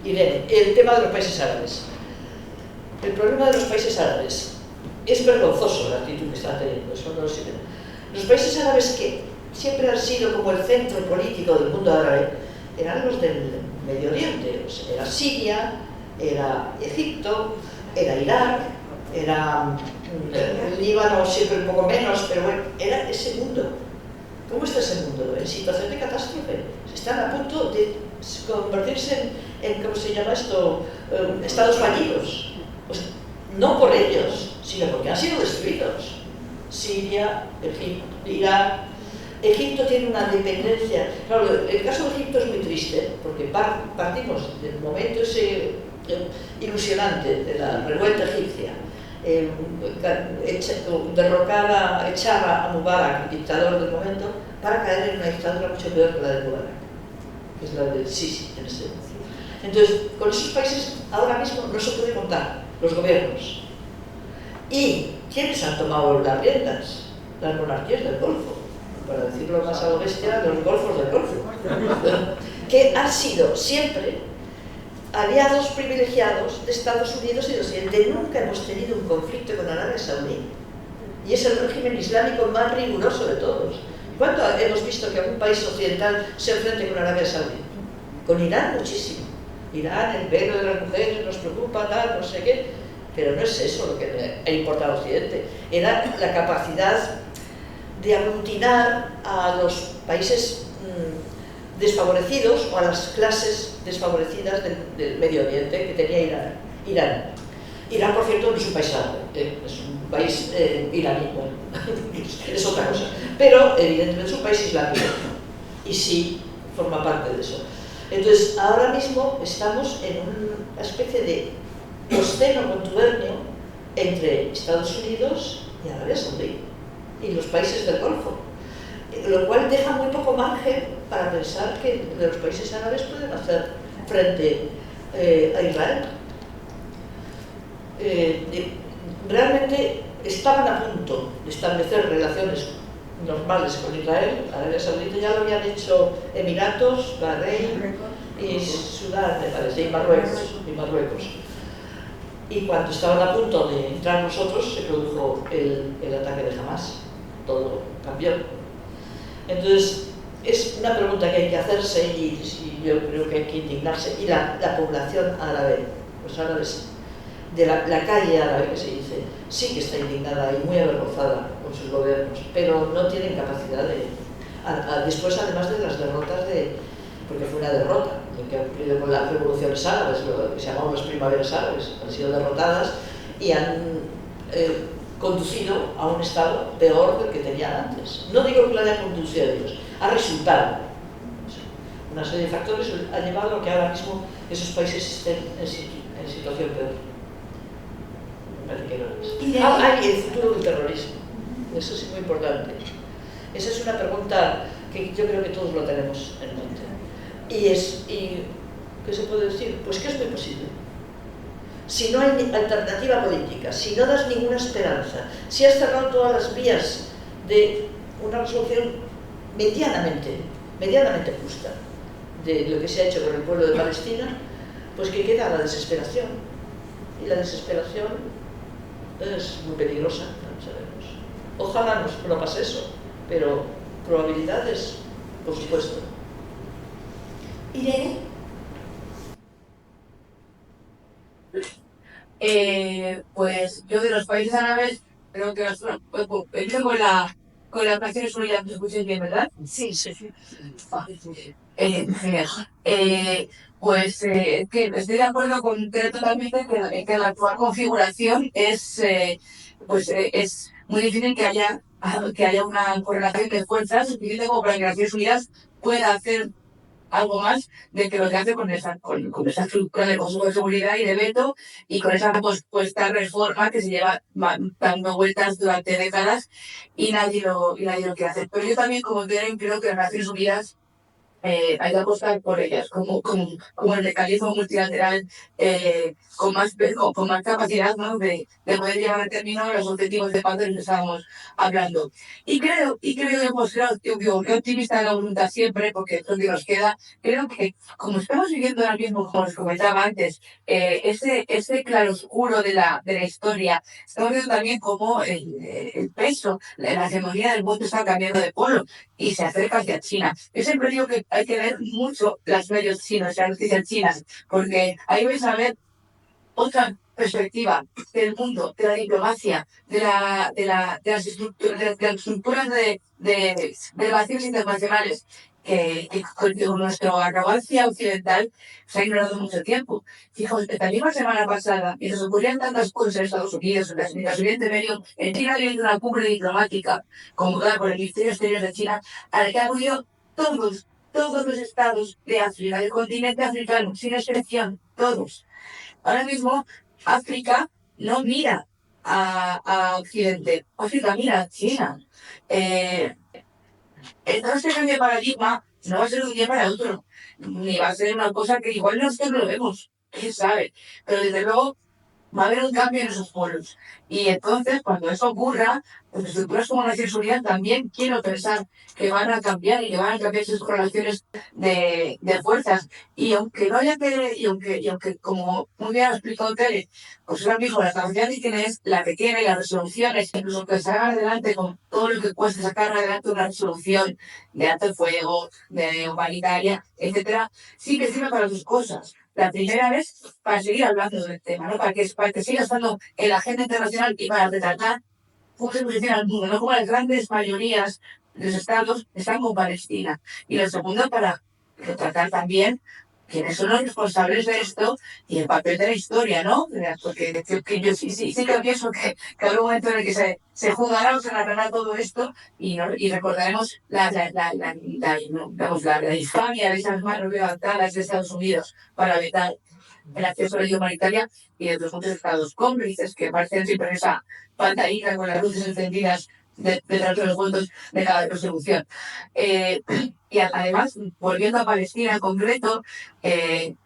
Irene. El tema de los países árabes. El problema de los países árabes es vergonzoso la actitud que están teniendo. Los países árabes, que siempre han sido como el centro político del mundo árabe, eran los del Medio Oriente. Era Siria, era Egipto, era Irak, era el Líbano, siempre un poco menos, pero bueno, era ese mundo. ¿Cómo está ese mundo? En situación de catástrofe. Están a punto de convertirse en ¿cómo se llama esto? Estados fallidos. Pues no por ellos, sino porque han sido destruidos. Siria, Egipto, Irak. Egipto tiene una dependencia. Claro, el caso de Egipto es muy triste, porque partimos del momento ese ilusionante de la revuelta egipcia, echar a Mubarak, el dictador del momento, para caer en una dictadura mucho peor que la de Mubarak, que es la del Sisi en este momento. Entonces, con esos países ahora mismo no se puede contar, los gobiernos. ¿Y quiénes han tomado las riendas? Las monarquías del Golfo, para decirlo más a lo bestia, los golfos del Golfo, que han sido siempre aliados privilegiados de Estados Unidos y de Occidente. Nunca hemos tenido un conflicto con Arabia Saudí, y es el régimen islámico más riguroso de todos. ¿Cuándo hemos visto que algún país occidental se enfrente con Arabia Saudí? Con Irán muchísimo. Irán, el velo de las mujeres nos preocupa, tal, no sé qué, pero no es eso lo que le ha importado a Occidente. Era la capacidad de aglutinar a los países desfavorecidos o a las clases desfavorecidas del Medio Oriente que tenía Irán. Irán, por cierto, no es un país árabe, es un país iraní, bueno, es otra cosa, pero evidentemente es un país islámico y sí forma parte de eso. Entonces, ahora mismo estamos en una especie de océano contubernio entre Estados Unidos y Arabia Saudí y los países del Golfo, lo cual deja muy poco margen para pensar que los países árabes pueden hacer frente a Israel. Realmente estaban a punto de establecer relaciones normales con Israel. Arabia Saudita ya lo habían hecho Emiratos, Bahrein y Sudán, me parece, y Marruecos. Y cuando estaban a punto de entrar nosotros, se produjo el ataque de Hamas. Todo cambió. Entonces, es una pregunta que hay que hacerse y yo creo que hay que indignarse. Y la población árabe, los árabes, de la calle árabe que se dice, sí que está indignada y muy avergonzada con sus gobiernos, pero no tienen capacidad después, además de las derrotas porque fue una derrota, lo que ha ocurrido con las revoluciones árabes, lo que se llamaban las primaveras árabes, han sido derrotadas y han conducido a un estado peor del que tenían antes. No digo que lo hayan conducido ellos, ha resultado Una serie de factores ha llevado a que ahora mismo esos países estén en situación peor. Me parece que no es. Hay el futuro del terrorismo. Eso es muy importante. Esa es una pregunta que yo creo que todos lo tenemos en mente. ¿Y qué se puede decir? Pues que es muy posible. Si no hay alternativa política, si no das ninguna esperanza, si has cerrado todas las vías de una resolución medianamente justa de lo que se ha hecho con el pueblo de Palestina, pues que queda la desesperación. Y la desesperación es muy peligrosa, no sabemos. Ojalá no pase eso, pero probabilidades, por supuesto. Irene. Pues yo de los países árabes creo que empiezo con las Naciones Unidas, ¿me escucháis bien, verdad? Sí. Genial. Que estoy de acuerdo con Tere totalmente que la actual configuración es muy difícil que haya una correlación de fuerzas suficiente como para que las Naciones Unidas pueda hacer algo más de que lo que hace con esa estructura de Consejo de Seguridad y de veto y con esa pospuesta reforma que se lleva dando vueltas durante décadas y nadie lo quiere hacer. Pero yo también, como Keren, creo que las Naciones Unidas hay que apostar por ellas, como el mecanismo multilateral con más capacidad, ¿no? de poder llevar a término los objetivos de paz de los que estábamos hablando. Y creo pues, yo optimista de la voluntad siempre, porque es lo que nos queda. Creo que, como estamos viviendo ahora mismo, como os comentaba antes, ese claroscuro de la historia, estamos viendo también cómo el peso, la hegemonía del mundo está cambiando de polo y se acerca hacia China. Yo siempre digo que hay que ver mucho los medios chinos, las noticias chinas, porque ahí vais a ver otra perspectiva del mundo, de la diplomacia, de las estructuras de relaciones internacionales, que con nuestra arrogancia occidental se ha ignorado mucho tiempo. Fijaos, la misma semana pasada, y nos ocurrían tantas cosas en Estados Unidos, en el Oriente Medio, en China había una cumbre diplomática convocada por el Ministerio Exterior de China, a la que han acudido todos los estados de África, del continente africano, sin excepción, todos. Ahora mismo, África no mira a Occidente, África mira a China. Entonces, este cambio de paradigma no va a ser de un día para otro, ni va a ser una cosa que igual nosotros lo vemos, quién sabe, pero desde luego va a haber un cambio en esos polos. Y entonces, cuando eso ocurra, las estructuras como Naciones Unidas también quiero pensar que van a cambiar y que van a cambiar sus relaciones de fuerzas. Y aunque no haya que, y aunque como muy bien ha explicado Tere, pues ahora mismo la capacidad que tiene es la que tiene, las resoluciones, incluso que salgan adelante con todo lo que cuesta sacar adelante una resolución de alto el fuego, de humanitaria, etcétera, sí que sirve para sus cosas. La primera vez para seguir hablando del tema, ¿no? Para que siga estando en la agenda internacional y para retratar cómo se posiciona el mundo, no como las grandes mayorías de los estados están con Palestina. Y lo segundo, para retratar también quiénes son los responsables de esto y el papel de la historia, ¿no? Porque yo sí que pienso que habrá un momento en el que se juzgará o se narrará todo esto y recordaremos la infamia de esas manos levantadas de Estados Unidos para vetar el acceso a la ayuda humanitaria y de otros muchos estados cómplices que aparecen siempre en esa pantallita con las luces encendidas detrás de los votos de cada resolución. Y además, volviendo a Palestina en concreto,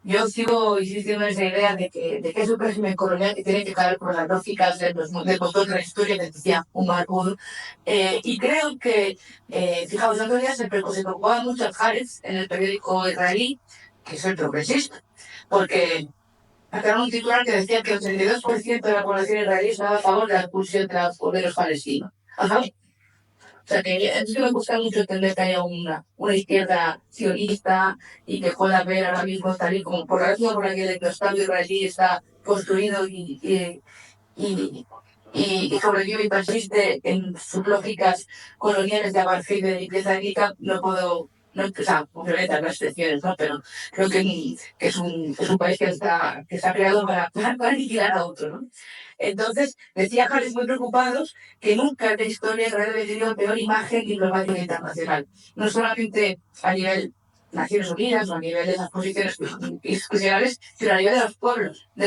yo sigo insistiendo en esa idea de que es un régimen colonial que tiene que caer por las lógicas del motor de la historia que decía Umar Bur. Y creo que, fijaos, otro día se preocupaba mucho a Haaretz en el periódico israelí, que es el progresista, porque sacaron un titular que decía que el 82% de la población israelí estaba a favor de la expulsión de los palestinos. A favor. O sea, que es que me gusta mucho entender que haya una izquierda sionista y que pueda ver ahora mismo tal y como por la razón por la que el Estado israelí está construido y sobrevive y persiste en sus lógicas coloniales de apartheid y de limpieza étnica, no puedo, no, o sea, obviamente hay excepciones, ¿no? Pero creo que es un país que está creado para aniquilar a otro, ¿no? Entonces, decía Haaretz muy preocupados que nunca en la historia Israel había tenido peor imagen diplomática internacional. No solamente a nivel Naciones Unidas o a nivel de esas posiciones institucionales, sino a nivel de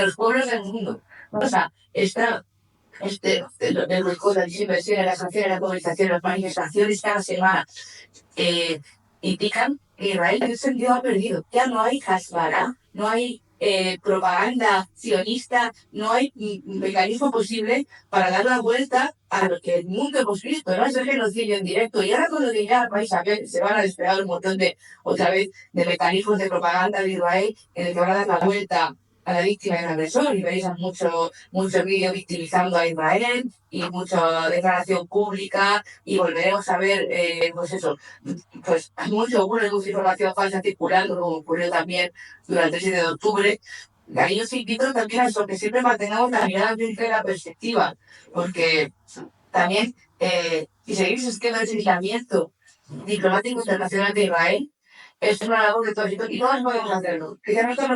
los pueblos del mundo. O sea, el boicot, la desinversión, las sanciones, la movilización, las manifestaciones cada semana indican que Israel en ese sentido ha perdido. Ya no hay Hasbara, no hay propaganda sionista, no hay mecanismo posible para dar la vuelta a lo que el mundo hemos visto, ¿no? Es el genocidio en directo. Y ahora con lo que ya vais a ver, se van a desplegar un montón otra vez, de mecanismos de propaganda de Israel en el que van a dar la vuelta a la víctima y al agresor, y veis mucho vídeo victimizando a Israel y mucha declaración pública, y volveremos a ver, pues eso, pues mucha información falsa circulando, como ocurrió también durante el 7 de octubre. Ahí yo os invito también a eso, que siempre mantengamos la mirada dentro de la perspectiva, porque también, si seguís el esquema de aislamiento diplomático internacional de Israel, es una labor de todos y todos podemos hacerlo. Quizás nosotros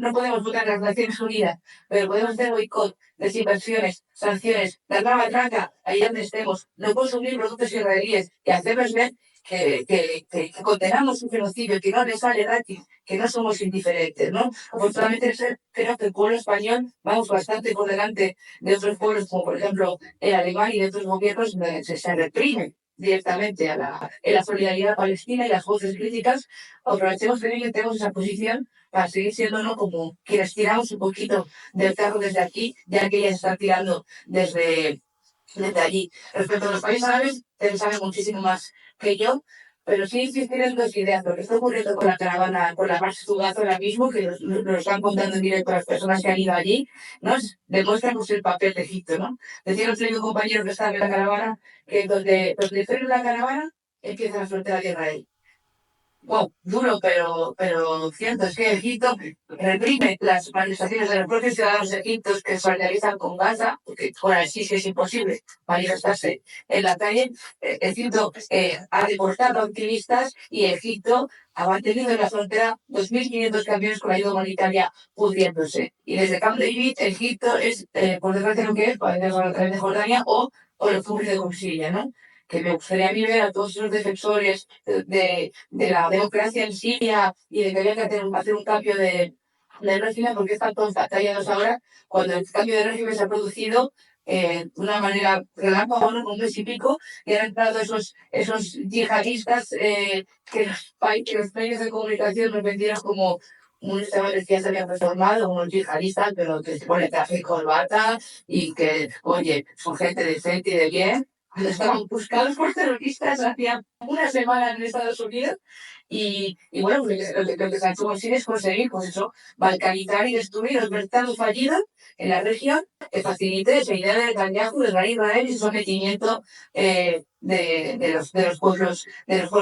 no podemos votar en las Naciones Unidas, pero podemos hacer boicot, desinversiones, sanciones, dar la matraca ahí donde estemos, no consumir productos israelíes y hacerles ver que condenamos su genocidio, que no les sale gratis, que no somos indiferentes, ¿no? Afortunadamente creo que el pueblo español vamos bastante por delante de otros pueblos, como por ejemplo el alemán y de otros gobiernos, se reprime directamente en la solidaridad palestina y las voces críticas. Aprovechemos también que tenemos esa posición para seguir siendo, ¿no?, como quienes tiramos un poquito del carro desde aquí, ya que ellas están tirando desde allí. Respecto a los países árabes, él sabe muchísimo más que yo, pero sí insistir en dos ideas. Lo que está ocurriendo con la caravana, con la Marcha Tugazo ahora mismo, que nos están contando en directo las personas que han ido allí, nos demuestra pues, el papel de Egipto, ¿no? Decía un compañero que estaba en la caravana que donde frena la caravana empieza la frontera de Israel. Wow, duro, pero cierto, es que Egipto reprime las manifestaciones de los propios ciudadanos egipcios que se solidarizan con Gaza, porque ahora sí es imposible manifestarse en la calle. Egipto ha deportado a activistas y Egipto ha mantenido en la frontera 2.500 camiones con ayuda humanitaria pudriéndose. Y desde Camp David, Egipto es, por desgracia, lo que es, a través de Jordania o el conflicto con Siria, ¿no? Que me gustaría ver a todos esos defensores de la democracia en Siria y de que había que hacer un cambio de régimen, porque están todos callados ahora, cuando el cambio de régimen se ha producido de una manera relámpago, ¿no?, un mes y pico, y han entrado esos yihadistas que los medios de comunicación nos vendieron como un estado que ya se habían transformado, unos yihadistas, pero que se pone traje y corbata y que, oye, son gente decente y de bien. Estaban buscados por terroristas hacía una semana en Estados Unidos y bueno, lo que se ha hecho es conseguir, pues eso, balcanizar y destruir los mercados fallidos en la región que facilite esa idea de Netanyahu, de Israel y su sometimiento de los pueblos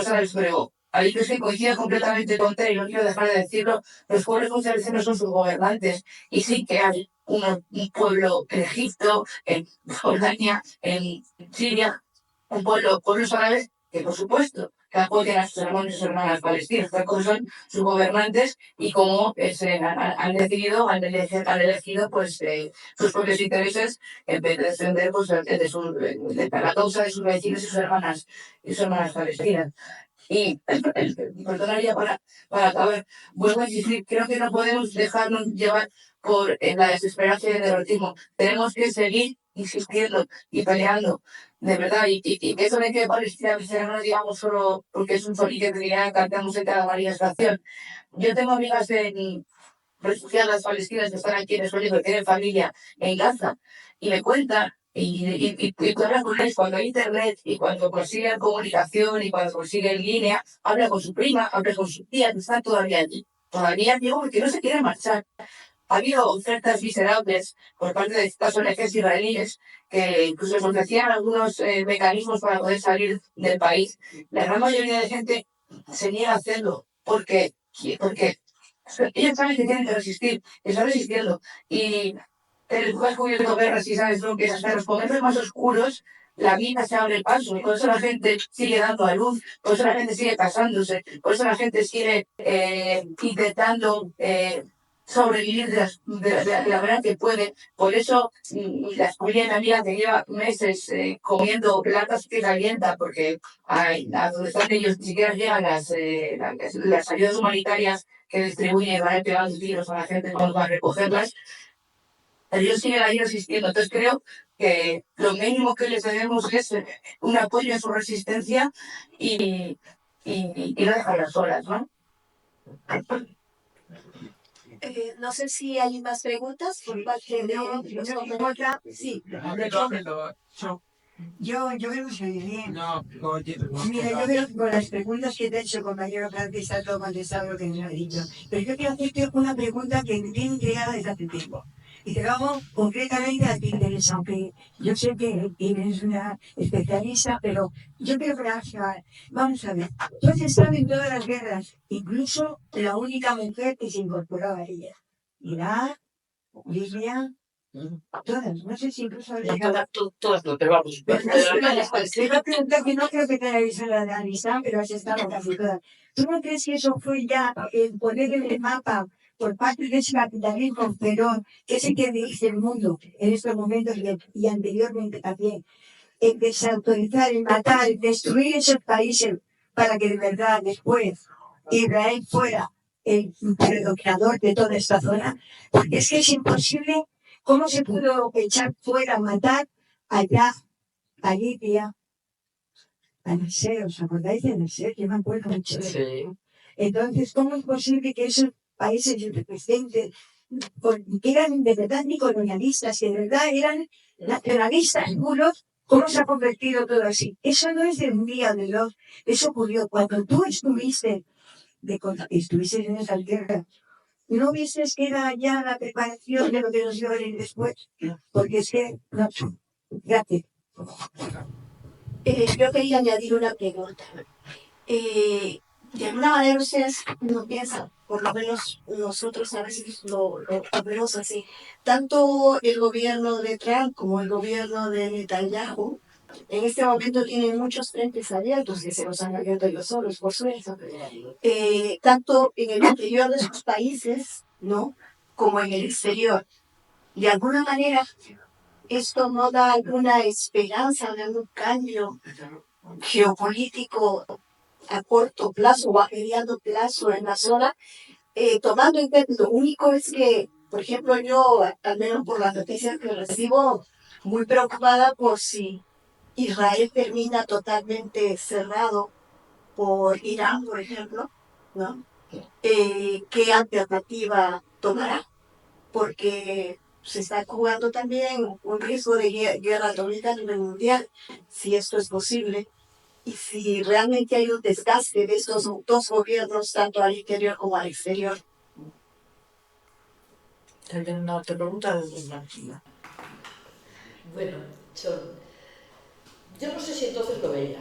árabes. Pero ahí es que coincide completamente con Tere, y no quiero dejar de decirlo, los pueblos muchas veces no son sus gobernantes, y sí que hay un pueblo en Egipto, en Jordania, en Siria, pueblos árabes que, por supuesto, que apoyan a sus hermanos y sus hermanas palestinas. Otra cosa son sus gobernantes y cómo han elegido pues, sus propios intereses en vez de defender pues, la causa de sus vecinos y sus hermanas palestinas. Y perdonaría para acabar, vuelvo a insistir, creo que no podemos dejarnos llevar por la desesperación y el derrotismo. Tenemos que seguir insistiendo y peleando, de verdad, y que eso de que Palestina no lo digamos solo porque es un solito que diría cantamos en cada manifestación. Yo tengo amigas refugiadas palestinas que están aquí en España, que tienen familia en Gaza, y me cuentan, y tú hablas con ellos cuando hay internet y cuando consiguen comunicación y cuando consiguen línea, habla con su prima, habla con su tía, que están todavía allí. Todavía digo porque no se quieren marchar. Ha habido ofertas miserables por parte de estas ONGs israelíes que incluso les ofrecían algunos mecanismos para poder salir del país. La gran mayoría de gente se niega a hacerlo porque ellos saben que tienen que resistir, y están resistiendo. Y tú has cubierto guerras y sabes lo que es, hasta los momentos más oscuros la vida se abre paso, y por eso la gente sigue dando a luz, por eso la gente sigue casándose, por eso la gente sigue intentando sobrevivir de la manera que puede. Por eso la familia de mi amiga que lleva meses comiendo latas que calienta, porque a donde están ellos ni siquiera llegan las ayudas humanitarias que distribuyen, van a pegar los tiros a la gente cuando van a recogerlas. Ellos siguen ahí resistiendo. Entonces creo que lo mínimo que les debemos es un apoyo en su resistencia y no dejarlas solas, ¿no? No sé si hay más preguntas por parte de los compañeros. Sí, Yo creo que se oye bien. No, oye, Mira, yo creo que con las preguntas que te he hecho, compañero, creo que está todo contestado lo que nos ha dicho. Pero yo quiero hacerte una pregunta que me tiene intrigada desde hace tiempo. Y te lo hago concretamente a ti, Teresa, aunque yo sé que eres una especialista, pero yo quiero que me hagas. Vamos a ver, tú has estado en todas las guerras, incluso la única mujer que se incorporó a ella. Irak, Libia, todas, no sé si incluso has llegado. todas, pero vamos. Te iba a preguntar que no creo que te haya visto la de Afganistán, pero has estado casi todas. ¿Tú no crees que eso fue ya el poner en el mapa por parte de ese capitalismo feroz, que es el que dirige el mundo en estos momentos y anteriormente también, en desautorizar, en matar, en destruir esos países para que de verdad después Israel fuera el predominador de toda esta zona? Porque es que es imposible. ¿Cómo se pudo echar fuera, matar allá, a Libia, a Nasser? ¿Os acordáis de Nasser? Yo me acuerdo mucho. Sí. Entonces, ¿cómo es posible que esos países representen, que eran de verdad ni colonialistas, que de verdad eran nacionalistas puros, cómo se ha convertido todo así? Eso no es de un día o de dos. Eso ocurrió cuando tú estuviste en esa guerra. ¿No viste que era ya la preparación de lo que nos iba a venir después? Porque es que, no, gracias. Yo quería añadir una pregunta. De alguna manera ustedes no piensan, por lo menos nosotros a veces lo vemos así, tanto el gobierno de Trump como el gobierno de Netanyahu en este momento tienen muchos frentes abiertos que se los han abierto ellos solos, por suerte, tanto en el interior de sus países, ¿no?, como en el exterior. De alguna manera, esto no da alguna esperanza de algún cambio geopolítico a corto plazo o a mediano plazo en la zona, tomando en cuenta, lo único es que, por ejemplo, yo, al menos por las noticias que recibo, muy preocupada por si Israel termina totalmente cerrado por Irán, por ejemplo, ¿no? ¿Qué alternativa tomará? Porque se está jugando también un riesgo de guerra atómica a nivel mundial, si esto es posible, y si realmente hay un desgaste de estos dos gobiernos, tanto al interior como al exterior. ¿Alguien otra pregunta? Bueno, yo no sé si entonces lo veía,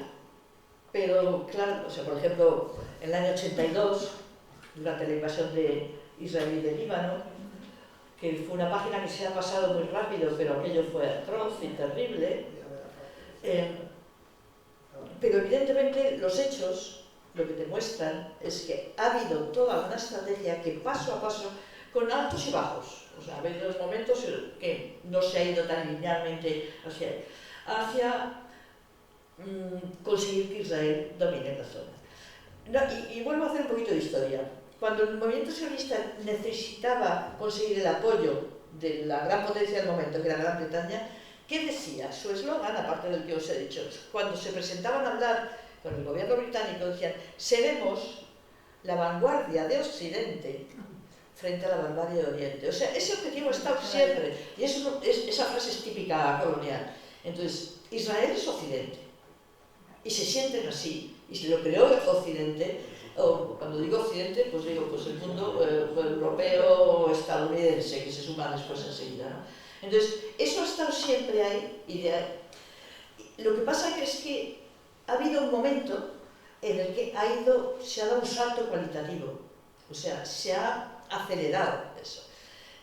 pero claro, o sea, por ejemplo, en el año 82, durante la invasión de Israel y de Líbano, que fue una página que se ha pasado muy rápido, pero aquello fue atroz y terrible, pero evidentemente los hechos lo que demuestran es que ha habido toda una estrategia que paso a paso, con altos y bajos, o sea, ha habido momentos que no se ha ido tan linealmente hacia conseguir que Israel domine la zona. No, y vuelvo a hacer un poquito de historia. Cuando el movimiento sionista necesitaba conseguir el apoyo de la gran potencia del momento, que era Gran Bretaña, ¿qué decía? Su eslogan, aparte del que os he dicho, cuando se presentaban a hablar con el gobierno británico, decían: seremos la vanguardia de Occidente frente a la barbarie de Oriente. O sea, ese objetivo ha estado siempre, y esa frase es típica colonial. Entonces, Israel es Occidente, y se sienten así, y se lo creó Occidente. Cuando digo Occidente, pues digo pues el mundo europeo o estadounidense, que se suma después enseguida, ¿no? Entonces, eso ha estado siempre ahí, lo que pasa es que ha habido un momento en el que se ha dado un salto cualitativo, o sea, se ha acelerado eso.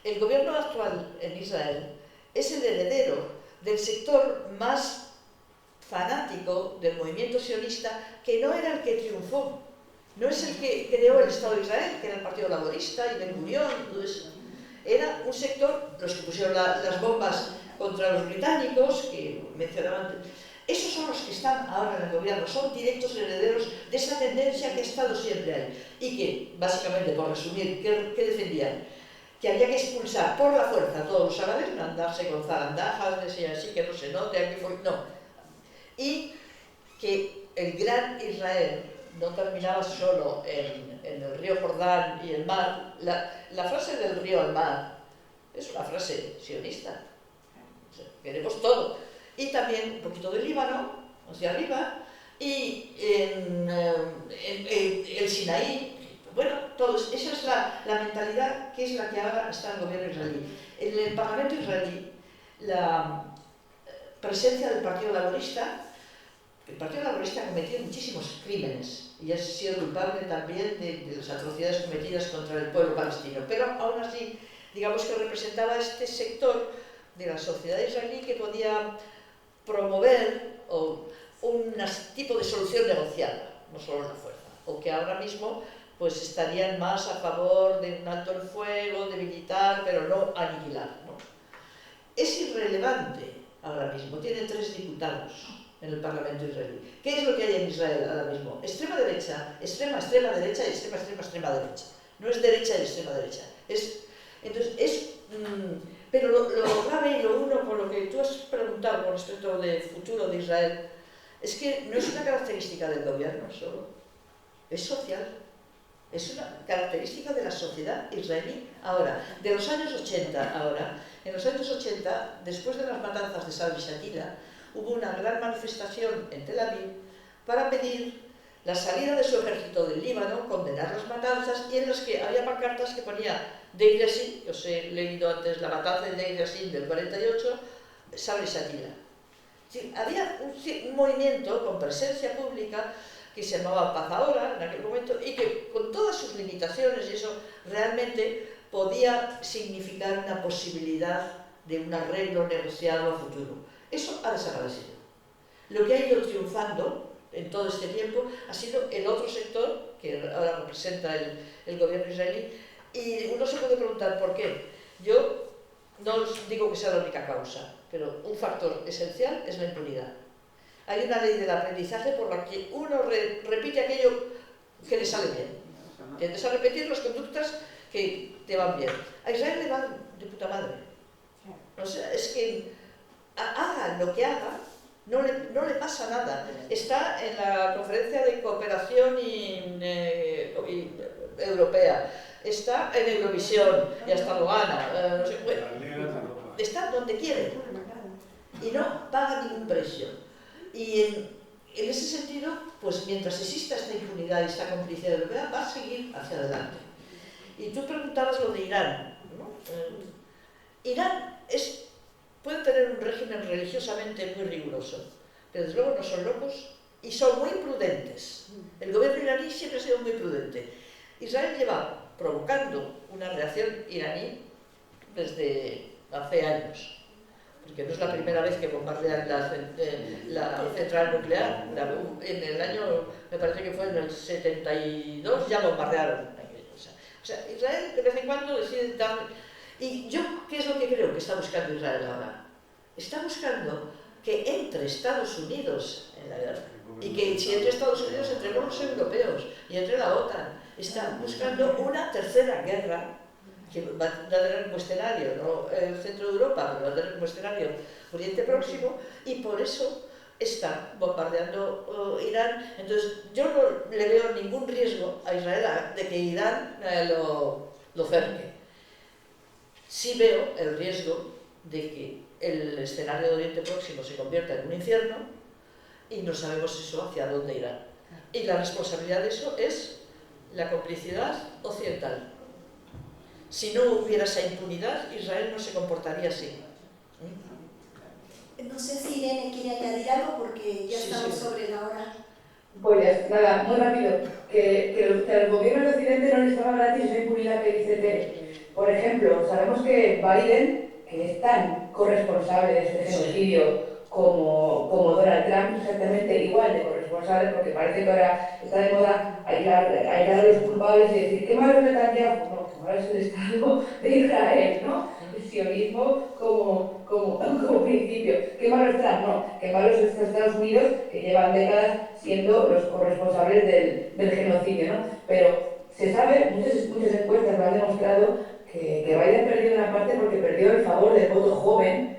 El gobierno actual en Israel es el heredero del sector más fanático del movimiento sionista, que no era el que triunfó, No es el que creó el Estado de Israel, que era el Partido Laborista y Ben-Gurión y todo eso. Era un sector, los que pusieron las bombas contra los británicos, que mencionaba antes. Esos son los que están ahora en el gobierno, son directos herederos de esa tendencia que ha estado siempre ahí. Y que, básicamente, por resumir, ¿qué defendían? Que había que expulsar por la fuerza a todos los árabes, no andarse con zarandajas, decía así, que no se note, aquí no. Y que el gran Israel no terminaba solo en el río Jordán y el mar. La frase del río al mar es una frase sionista. O sea, queremos todo. Y también un poquito del Líbano, hacia arriba, y en el Sinaí. Bueno, todos. Esa es la mentalidad que es la que ahora está en el gobierno israelí. En el Parlamento israelí, la presencia del Partido Laborista. El Partido Laborista ha cometido muchísimos crímenes y ha sido culpable también de las atrocidades cometidas contra el pueblo palestino, pero aún así, digamos que representaba este sector de la sociedad israelí que podía promover un tipo de solución negociada, no solo la fuerza, o que ahora mismo pues estarían más a favor de un alto el fuego, de militar, pero no aniquilar, ¿no? Es irrelevante ahora mismo, tiene 3 diputados en el Parlamento israelí. ¿Qué es lo que hay en Israel ahora mismo? Extrema derecha, extrema derecha y extrema derecha. No es derecha y extrema derecha. Pero lo grave y lo uno con lo que tú has preguntado con respecto del futuro de Israel es que no es una característica del gobierno solo, es social. Es una característica de la sociedad israelí. Ahora, de los años 80 ahora, en los años 80, después de las matanzas de Sabra y Shatila, hubo una gran manifestación en Tel Aviv para pedir la salida de su ejército del Líbano, condenar las matanzas, y en las que había pancartas que ponía Deir Yassin, que os he leído antes la matanza de Deir Yassin del 48, Sabra y Shatila. Sí, había un movimiento con presencia pública que se llamaba Paz Ahora en aquel momento y que con todas sus limitaciones y eso realmente podía significar una posibilidad de un arreglo negociado a futuro. Eso ha desaparecido. Lo que ha ido triunfando en todo este tiempo ha sido el otro sector que ahora representa el gobierno israelí, y uno se puede preguntar por qué. Yo no os digo que sea la única causa, pero un factor esencial es la impunidad. Hay una ley del aprendizaje por la que uno repite aquello que le sale bien. Tiendes a repetir las conductas que te van bien. A Israel le van de puta madre. O sea, es que haga lo que haga, no le pasa nada. Está en la conferencia de cooperación europea, está en Eurovisión y hasta lo gana. No sé, bueno, está donde quiere y no paga ningún precio. Y en ese sentido, pues mientras exista esta impunidad y esta complicidad europea, va a seguir hacia adelante. Y tú preguntabas lo de Irán, ¿no? Irán puede tener un régimen religiosamente muy riguroso, pero desde luego no son locos y son muy prudentes. El gobierno iraní siempre ha sido muy prudente. Israel lleva provocando una reacción iraní desde hace años, porque no es la primera vez que bombardean la central nuclear. En el año, me parece que fue en el 72, ya bombardearon aquello. O sea, Israel de vez en cuando decide dar... Y yo, ¿qué es lo que creo que está buscando Israel ahora? Está buscando que entre Estados Unidos en la guerra, y que si entre Estados Unidos, entre los europeos y entre la OTAN, está buscando una tercera guerra que va a tener como escenario, no el centro de Europa, pero va a tener como escenario Oriente Próximo, y por eso está bombardeando Irán. Entonces, yo no le veo ningún riesgo a Israel de que Irán lo cerque. Sí veo el riesgo de que el escenario de Oriente Próximo se convierta en un infierno y no sabemos eso hacia dónde irá. Y la responsabilidad de eso es la complicidad occidental. Si no hubiera esa impunidad, Israel no se comportaría así. No sé si Irene quiere añadir algo porque ya estamos sobre la hora. Pues nada, muy rápido, que al gobierno de Occidente no les va gratis esa impunidad que dice Tere. Por ejemplo, sabemos que Biden, que es tan corresponsable de este genocidio como Donald Trump, exactamente igual de corresponsable responsables, porque parece que ahora está de moda aislar a los culpables y decir ¿qué malo es Netanyahu? No, que malo es el Estado de Israel, ¿no? El sionismo como principio. ¿Qué malo es Trump? No, que malo es estos Estados Unidos que llevan décadas siendo los corresponsables del genocidio, ¿no? Pero se sabe, muchas encuestas lo han demostrado, que Biden perdió una parte porque perdió el favor del voto joven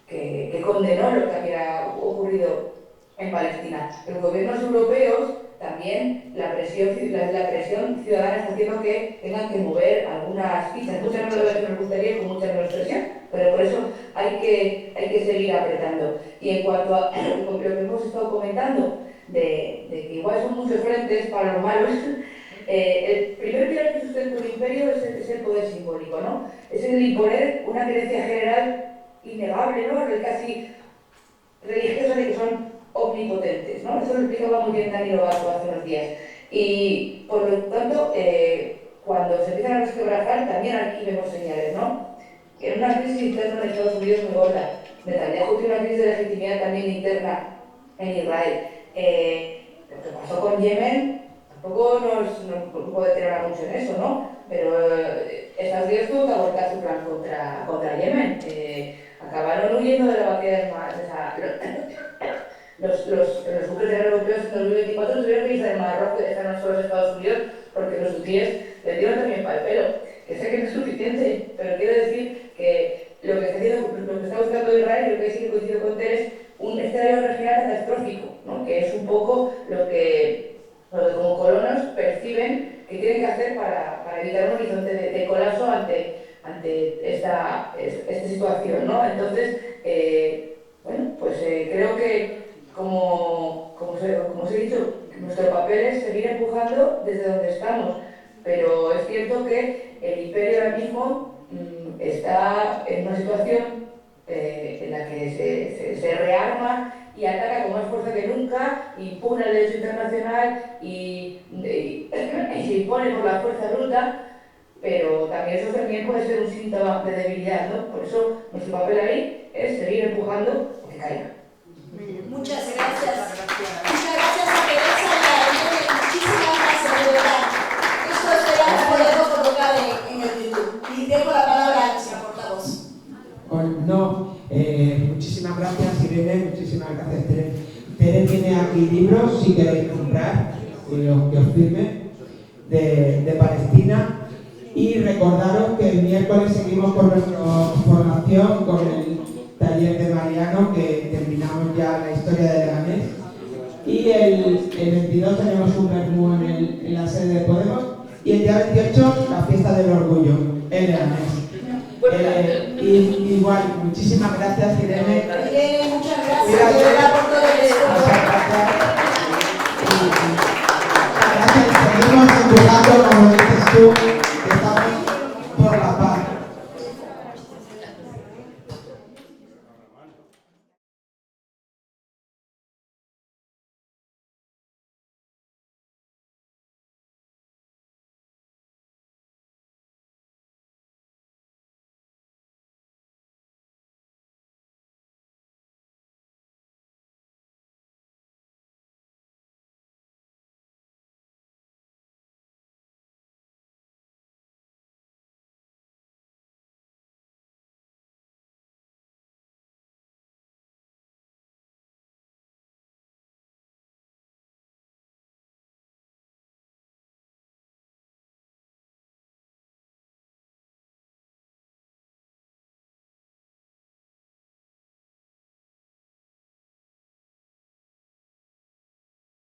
que condenó lo que había ocurrido en Palestina. Los gobiernos europeos también, la presión ciudadana está haciendo que tengan que mover algunas fichas, muchas no les gustaría y con mucha menos presión, pero por eso hay que seguir apretando. Y en cuanto a lo que hemos estado comentando, de que igual son muchos frentes para los malos, el primer pilar que sustenta el imperio es el poder simbólico, ¿no? Es el imponer una creencia general innegable, ¿no? Casi religiosa de que son omnipotentes, ¿no? Eso lo explicaba muy bien Dani Lobato hace unos días. Y por lo tanto, cuando se empiezan a resquebrajar, también aquí vemos señales, ¿no? En una crisis interna en Estados Unidos muy gorda. Netanyahu tiene una crisis de legitimidad también interna en Israel. Lo que pasó con Yemen tampoco nos puede tener mucho en eso, ¿no? Pero Estados Unidos tuvo que abortar su plan contra Yemen. Acabaron huyendo de la batalla del mar. Los buques de europeos en 2024 tuvieron que irse del Mar Rojo y dejaron solo los Estados Unidos porque los hutíes le dieron también para el pelo. Que sé que no es suficiente, pero quiero decir que lo que está buscando Israel, y lo que sí que coincido con Ter, es un escenario regional catastrófico, ¿no? Que es un poco lo que como colonos perciben que tienen que hacer para evitar un horizonte de colapso ante esta situación, ¿no? Entonces, bueno, pues creo que como os he dicho, nuestro papel es seguir empujando desde donde estamos, pero es cierto que el imperio ahora mismo está en una situación en la que se rearma y ataca con más fuerza que nunca, impugna el derecho internacional y se impone por la fuerza bruta, pero también eso también puede ser un síntoma de debilidad, ¿no? Por eso nuestro papel ahí es seguir empujando que caiga. Muchas gracias. Muchas gracias a Teresa y a Irene. Muchísimas gracias, de verdad. Esto será lo podemos colocar en el YouTube. Y dejo la palabra a nuestra portavoz. Muchísimas gracias, Irene. Muchísimas gracias, Tere. Tere tiene aquí libros, si queréis comprar, que os firme, de Palestina. Y recordaros que el miércoles seguimos con nuestra formación, con el taller de Mariano, que terminamos ya la historia de Leganés. Y el 22 tenemos un vermú en la sede de Podemos. Y el día 28, la fiesta del orgullo en Leganés. Igual, muchísimas gracias, Irene. Irene, muchas gracias. De verdad, por todo el esfuerzo. Gracias. Seguimos empujando, como dices tú.